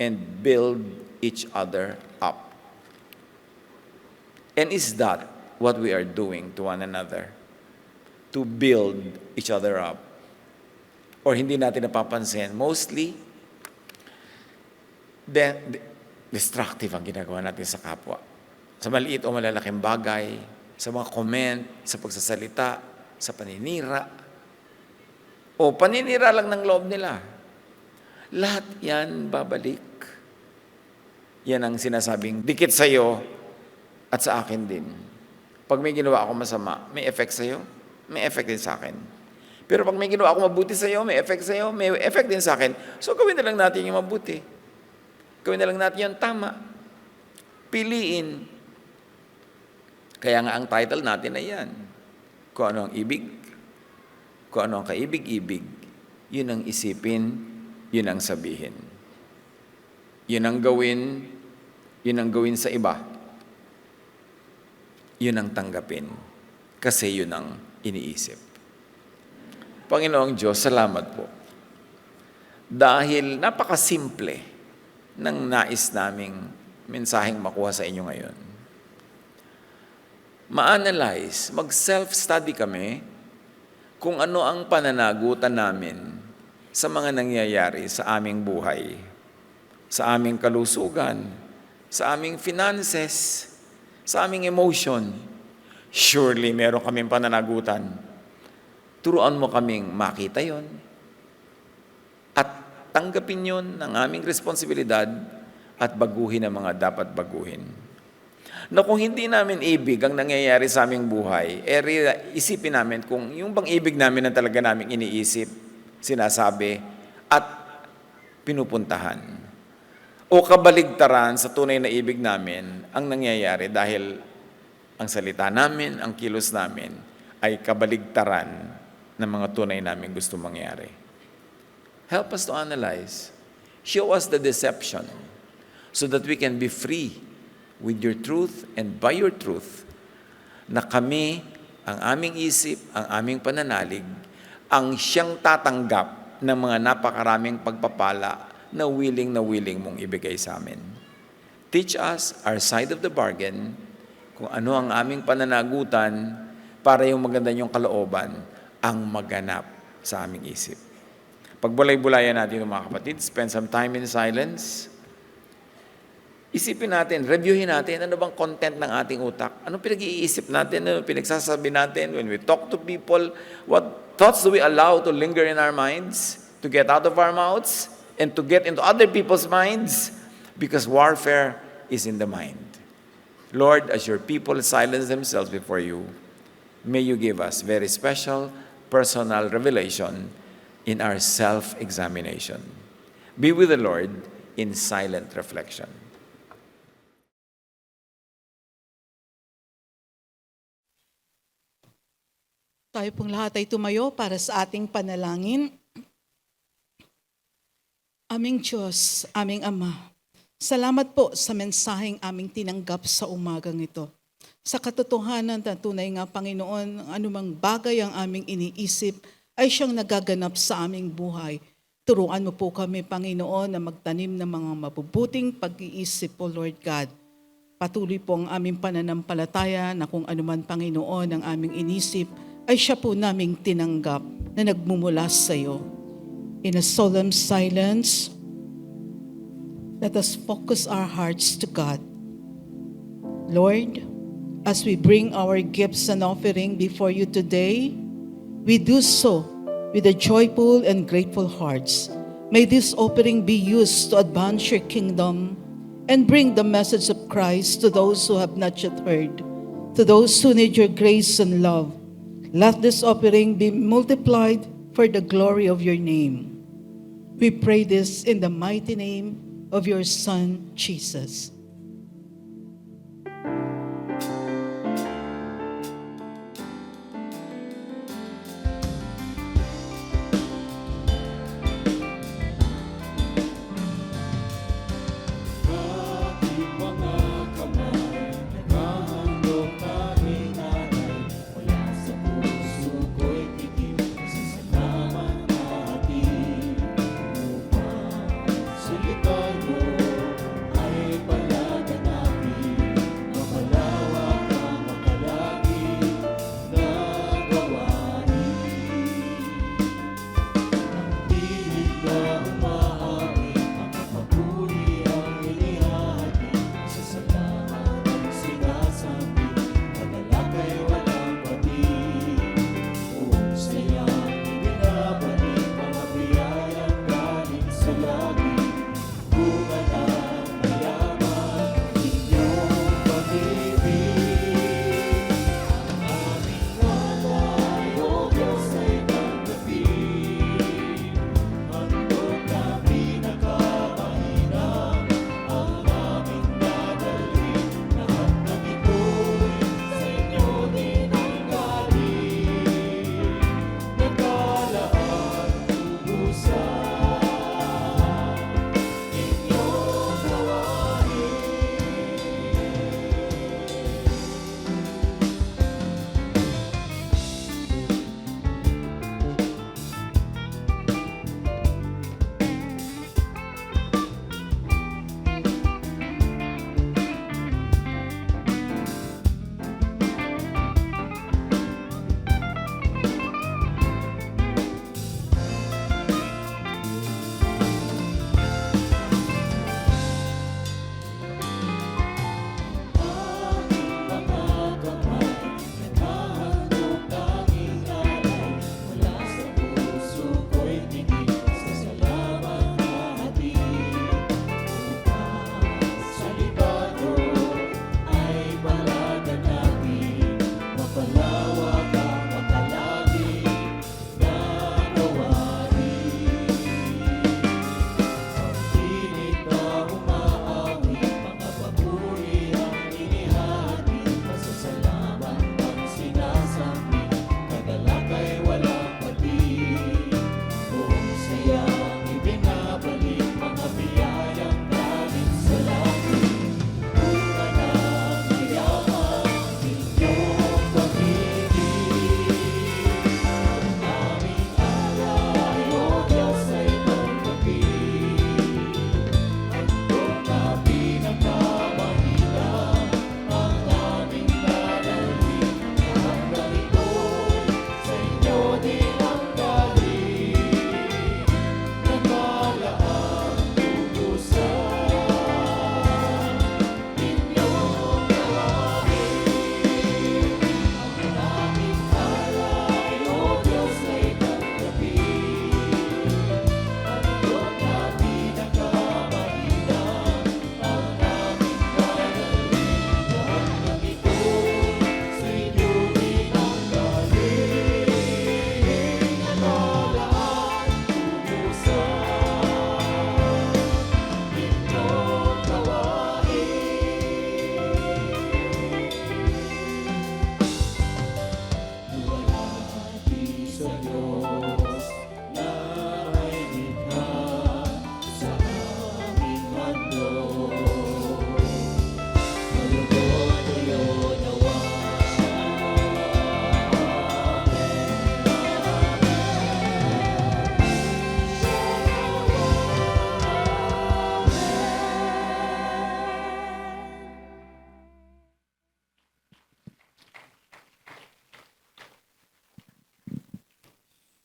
and build each other up. And is that what we are doing to one another? To build each other up? Or hindi natin napapansin, mostly, destructive ang ginagawa natin sa kapwa. Sa maliit o malalaking bagay, sa mga comment, sa pagsasalita, sa paninira. O paninira lang ng loob nila. Lahat yan babalik. Yan ang sinasabing dikit sa'yo at sa akin din. Pag may ginawa ako masama, may effect sa'yo, may effect din sa akin. Pero pag may ginawa ako mabuti sa'yo, may effect sa'yo, may effect din sa akin. So gawin na lang natin yung mabuti. Gawin na lang natin yung tama. Piliin. Kaya nga ang title natin ay yan. Kung ano ang ibig, kung ano ang kaibig-ibig, yun ang isipin, yun ang sabihin. Yun ang gawin sa iba. Yun ang tanggapin. Kasi yun ang iniisip. Panginoong Diyos, salamat po. Dahil napakasimple ng nais naming mensaheng makuha sa inyo ngayon. Ma-analyze, mag-self-study kami kung ano ang pananagutan namin sa mga nangyayari sa aming buhay, sa aming kalusugan, sa aming finances, sa aming emotion. Surely meron kaming pananagutan. Turuan mo kaming makita yon at tanggapin yon ng aming responsibilidad at baguhin ang mga dapat baguhin. Na kung hindi namin ibig ang nangyayari sa aming buhay, isipin namin kung yung bang ibig namin na talaga namin iniisip, sinasabi, at pinupuntahan. O kabaligtaran sa tunay na ibig namin ang nangyayari dahil ang salita namin, ang kilos namin, ay kabaligtaran ng mga tunay namin gusto mangyari. Help us to analyze. Show us the deception so that we can be free with your truth and by your truth na kami, ang aming isip, ang aming pananalig, ang siyang tatanggap ng mga napakaraming pagpapala na willing mong ibigay sa amin. Teach us our side of the bargain, kung ano ang aming pananagutan para yung maganda yung kalooban ang maganap sa aming isip. Pagbulay-bulayan natin mga kapatid, spend some time in silence. Isipin natin, reviewin natin, ano bang content ng ating utak? Anong pinag-iisip natin? Ano pinagsasabi natin? When we talk to people, what thoughts do we allow to linger in our minds, to get out of our mouths, and to get into other people's minds? Because warfare is in the mind. Lord, as your people silence themselves before you, may you give us very special personal revelation in our self-examination. Be with the Lord in silent reflection. Tayo pong lahat ay tumayo para sa ating panalangin. Aming Diyos, aming Ama, salamat po sa mensaheng aming tinanggap sa umagang ito. Sa katotohanan na tunay nga, Panginoon, anumang bagay ang aming iniisip ay siyang nagaganap sa aming buhay. Turuan mo po kami, Panginoon, na magtanim ng mga mabubuting pag-iisip po, Lord God. Patuloy po ang aming pananampalataya na kung anuman, Panginoon, ang aming inisip, ay siya po naming tinanggap na nagmumula sa iyo. In a solemn silence, let us focus our hearts to God. Lord, as we bring our gifts and offering before you today, we do so with a joyful and grateful hearts. May this offering be used to advance your kingdom and bring the message of Christ to those who have not yet heard, to those who need your grace and love. Let this offering be multiplied for the glory of your name. We pray this in the mighty name of your Son, Jesus. Salita niyo ay pala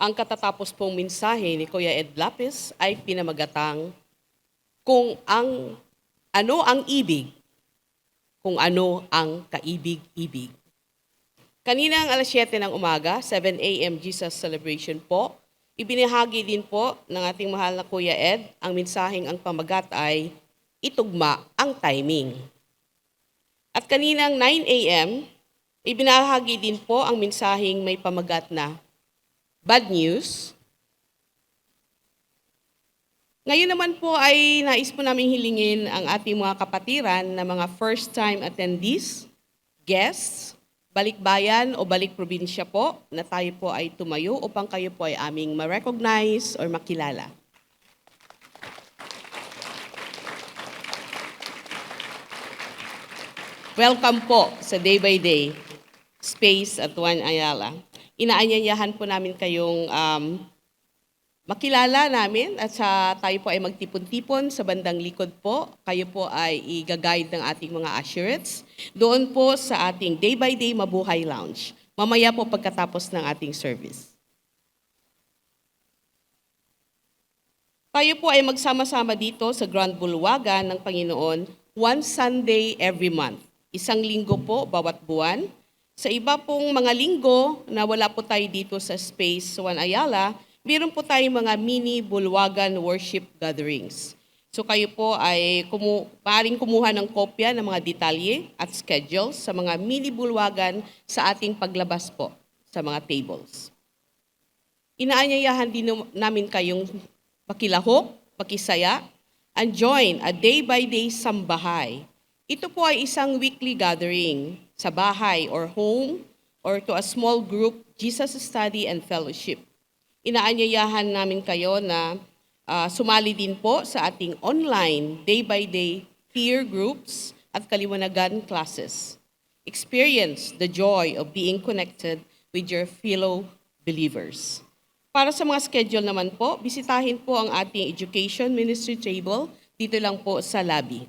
Ang katatapos pong mensahe ni Kuya Ed Lapis ay pinamagatang kung ano ang ibig, kung ano ang kaibig-ibig. Kaninang alas 7 ng umaga, 7 a.m. Jesus Celebration po, ibinahagi din po ng ating mahal na Kuya Ed ang mensaheng ang pamagat ay itugma ang timing. At kaninang 9 a.m., ibinahagi din po ang mensaheng may pamagat na bad news. Ngayon naman po ay nais po namin hilingin ang ating mga kapatiran na mga first-time attendees, guests, balikbayan o balik probinsya po na tayo po ay tumayo upang kayo po ay aming ma-recognize or makilala. Welcome po sa Day by Day Space at Juan Ayala. Inaanyayahan po namin kayong makilala namin at tayo po ay magtipon-tipon sa bandang likod po. Kayo po ay i-guide ng ating mga usherettes doon po sa ating Day by Day Mabuhay Lounge. Mamaya po pagkatapos ng ating service. Tayo po ay magsama-sama dito sa Grand Bulwagan ng Panginoon one Sunday every month. Isang linggo po bawat buwan. Sa iba pong mga linggo na wala po tayo dito sa Space Juan Ayala, meron po tayong mga mini bulwagan worship gatherings. So kayo po ay maaaring kumuha ng kopya ng mga detalye at schedules sa mga mini bulwagan sa ating paglabas po sa mga tables. Inaanyayahan din namin kayong makilahok, makisaya, and join a day-by-day sambahay. Ito po ay isang weekly gathering sa bahay or home or to a small group Jesus study and fellowship. Inaanyayahan namin kayo na sumali din po sa ating online day-by-day peer groups at kaliwanagan classes. Experience the joy of being connected with your fellow believers. Para sa mga schedule naman po, bisitahin po ang ating education ministry table dito lang po sa lobby.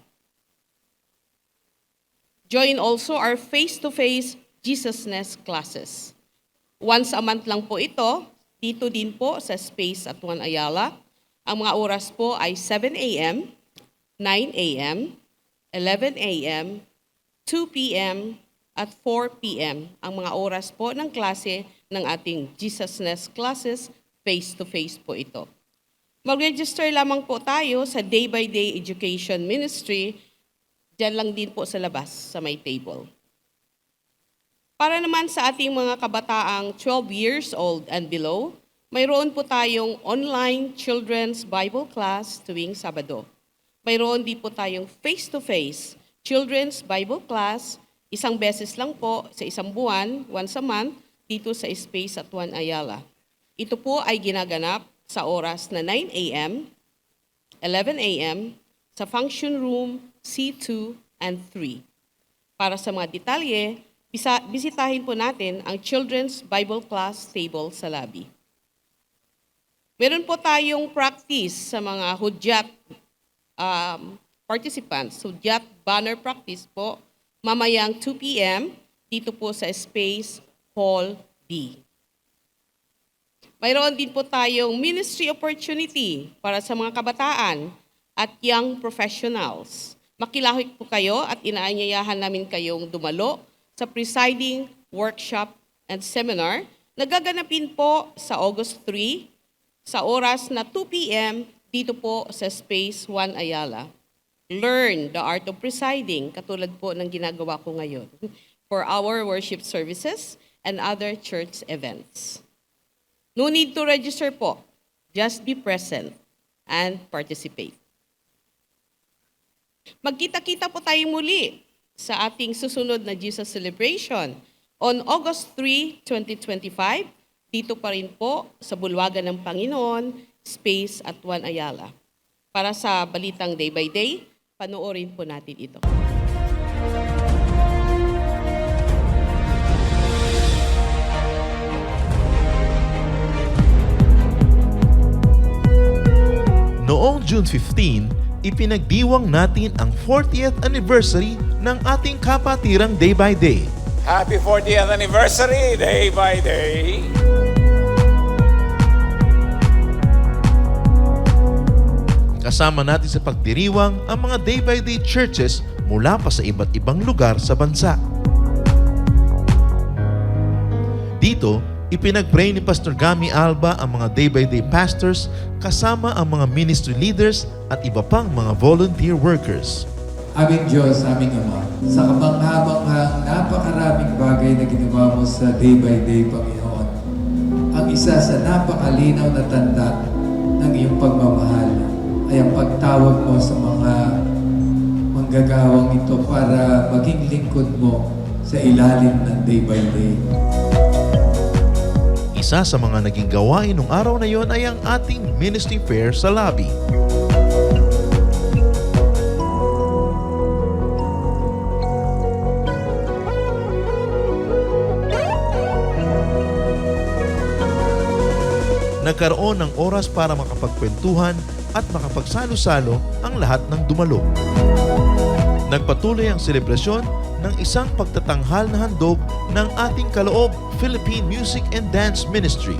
Join also our face-to-face Jesusness classes. Once a month lang po ito, dito din po sa Space at Juan Ayala. Ang mga oras po ay 7 a.m., 9 a.m., 11 a.m., 2 p.m., at 4 p.m. Ang mga oras po ng klase ng ating Jesusness classes, face-to-face po ito. Mag-register lamang po tayo sa Day by Day Education Ministry. Diyan lang din po sa labas, sa may table. Para naman sa ating mga kabataang 12 years old and below, mayroon po tayong online children's Bible class tuwing Sabado. Mayroon din po tayong face-to-face children's Bible class, isang beses lang po sa isang buwan, once a month, dito sa Space at Juan Ayala. Ito po ay ginaganap sa oras na 9 a.m., 11 a.m., sa function room C2 and 3. Para sa mga detalye, bisitahin po natin ang Children's Bible Class table sa lobby. Meron po tayong practice sa mga hudyat participants, hudyat banner practice po, mamayang 2 p.m. dito po sa Space Hall B. Mayroon din po tayong ministry opportunity para sa mga kabataan at young professionals. Makilahok po kayo at inaanyayahan namin kayong dumalo sa presiding workshop and seminar na gaganapin po sa August 3 sa oras na 2 p.m. dito po sa Space Juan Ayala. Learn the art of presiding, katulad po ng ginagawa ko ngayon, for our worship services and other church events. No need to register po. Just be present and participate. Magkita-kita po tayo muli sa ating susunod na Jesus Celebration on August 3, 2025, dito pa rin po sa Bulwagan ng Panginoon, Space at Juan Ayala. Para sa Balitang Day by Day, panoorin po natin ito. Noong June 15, ipinagdiwang natin ang 40th anniversary ng ating kapatirang Day by Day. Happy 40th anniversary, Day by Day! Kasama natin sa pagdiriwang ang mga day-by-day churches mula pa sa iba't ibang lugar sa bansa. Dito, ipinag-pray ni Pastor Gami Alba ang mga day-by-day pastors kasama ang mga ministry leaders at iba pang mga volunteer workers. Aming Diyos, aming Ama, sa kamangha-manghang napakaraming bagay na ginawa mo sa day by day, Panginoon, ang isa sa napakalinaw na tanda ng iyong pagmamahal ay ang pagtawag mo sa mga manggagawang ito para maging lingkod mo sa ilalim ng day by day. Isa sa mga naging gawain nung araw na yon ay ang ating ministry fair sa lobby. Nagkaroon ng oras para makapagkwentuhan at makapagsalo-salo ang lahat ng dumalo. Nagpatuloy ang selebrasyon ng isang pagtatanghal na handog ng ating kaloob Philippine Music and Dance Ministry.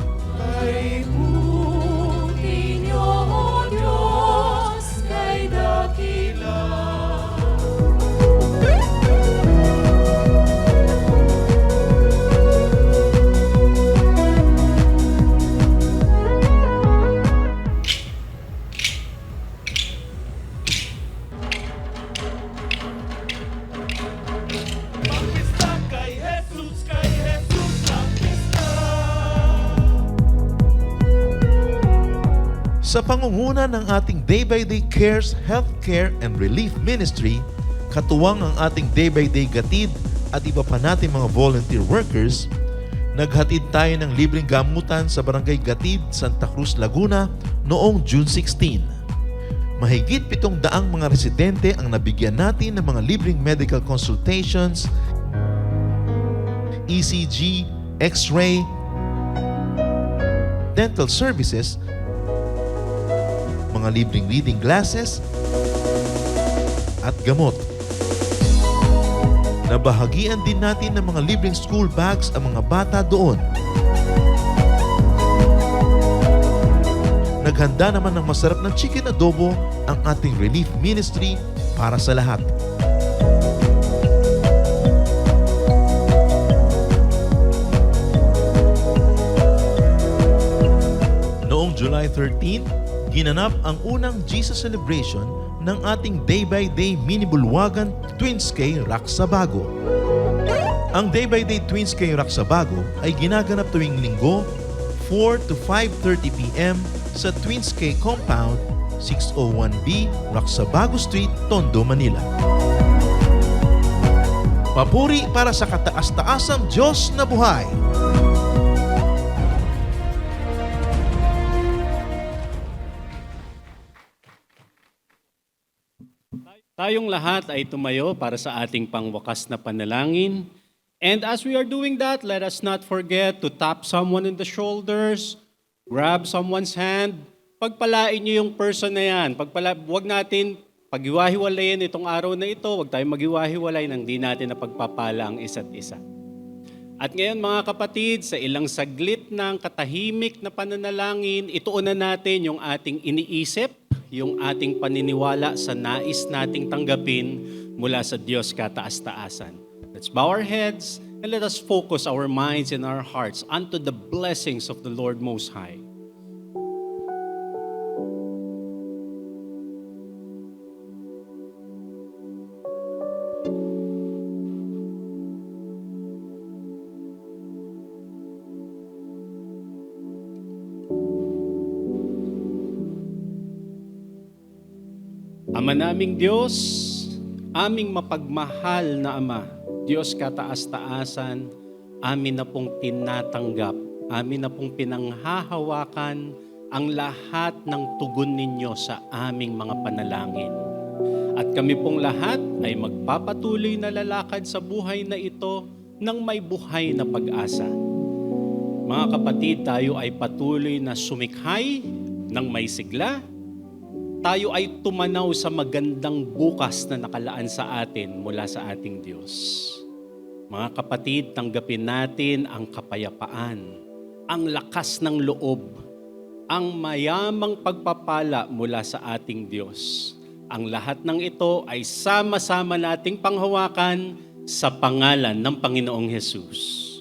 Sa pangunguna ng ating Day-by-Day Cares, Healthcare and Relief Ministry, katuwang ang ating Day-by-Day Gatid at iba pa nating mga volunteer workers, naghatid tayo ng libreng gamutan sa Barangay Gatid, Santa Cruz, Laguna noong June 16. Mahigit 700 mga residente ang nabigyan natin ng mga libreng medical consultations, ECG, X-ray, dental services, mga libreng reading glasses, at gamot. Nabahagian din natin ng mga libreng school bags ang mga bata doon. Naghanda naman ng masarap na chicken adobo ang ating relief ministry para sa lahat. Noong July 13, ginanap ang unang Jesus Celebration ng ating Day-by-Day Mini-Bulwagan Twins K Raksabago. Ang Day-by-Day Twins K Raksabago ay ginaganap tuwing linggo 4 to 5:30 p.m. sa Twins K Compound, 601B, Raksabago Street, Tondo, Manila. Papuri para sa kataas-taasang Diyos na buhay! Tayong lahat ay tumayo para sa ating pangwakas na panalangin. And as we are doing that, let us not forget to tap someone in the shoulders, grab someone's hand, pagpalain niyo yung person na yan. Huwag natin paghiwa-hiwalayin itong araw na ito, huwag tayong maghiwa-hiwalay nang di natin napagpapala ang isa't isa. At ngayon mga kapatid, sa ilang saglit ng katahimik na pananalangin, ituunan natin yung ating iniisip, yung ating paniniwala sa nais nating tanggapin mula sa Diyos kataas-taasan. Let's bow our heads and let us focus our minds and our hearts unto the blessings of the Lord Most High. Ama naming Diyos, aming mapagmahal na Ama, Diyos kataas-taasan, amin na pong tinatanggap, amin na pong pinanghahawakan ang lahat ng tugon ninyo sa aming mga panalangin. At kami pong lahat ay magpapatuloy na lalakad sa buhay na ito ng may buhay na pag-asa. Mga kapatid, tayo ay patuloy na sumikhay ng may sigla. Tayo ay tumanaw sa magandang bukas na nakalaan sa atin mula sa ating Diyos. Mga kapatid, tanggapin natin ang kapayapaan, ang lakas ng loob, ang mayamang pagpapala mula sa ating Diyos. Ang lahat ng ito ay sama-sama nating panghawakan sa pangalan ng Panginoong Hesus.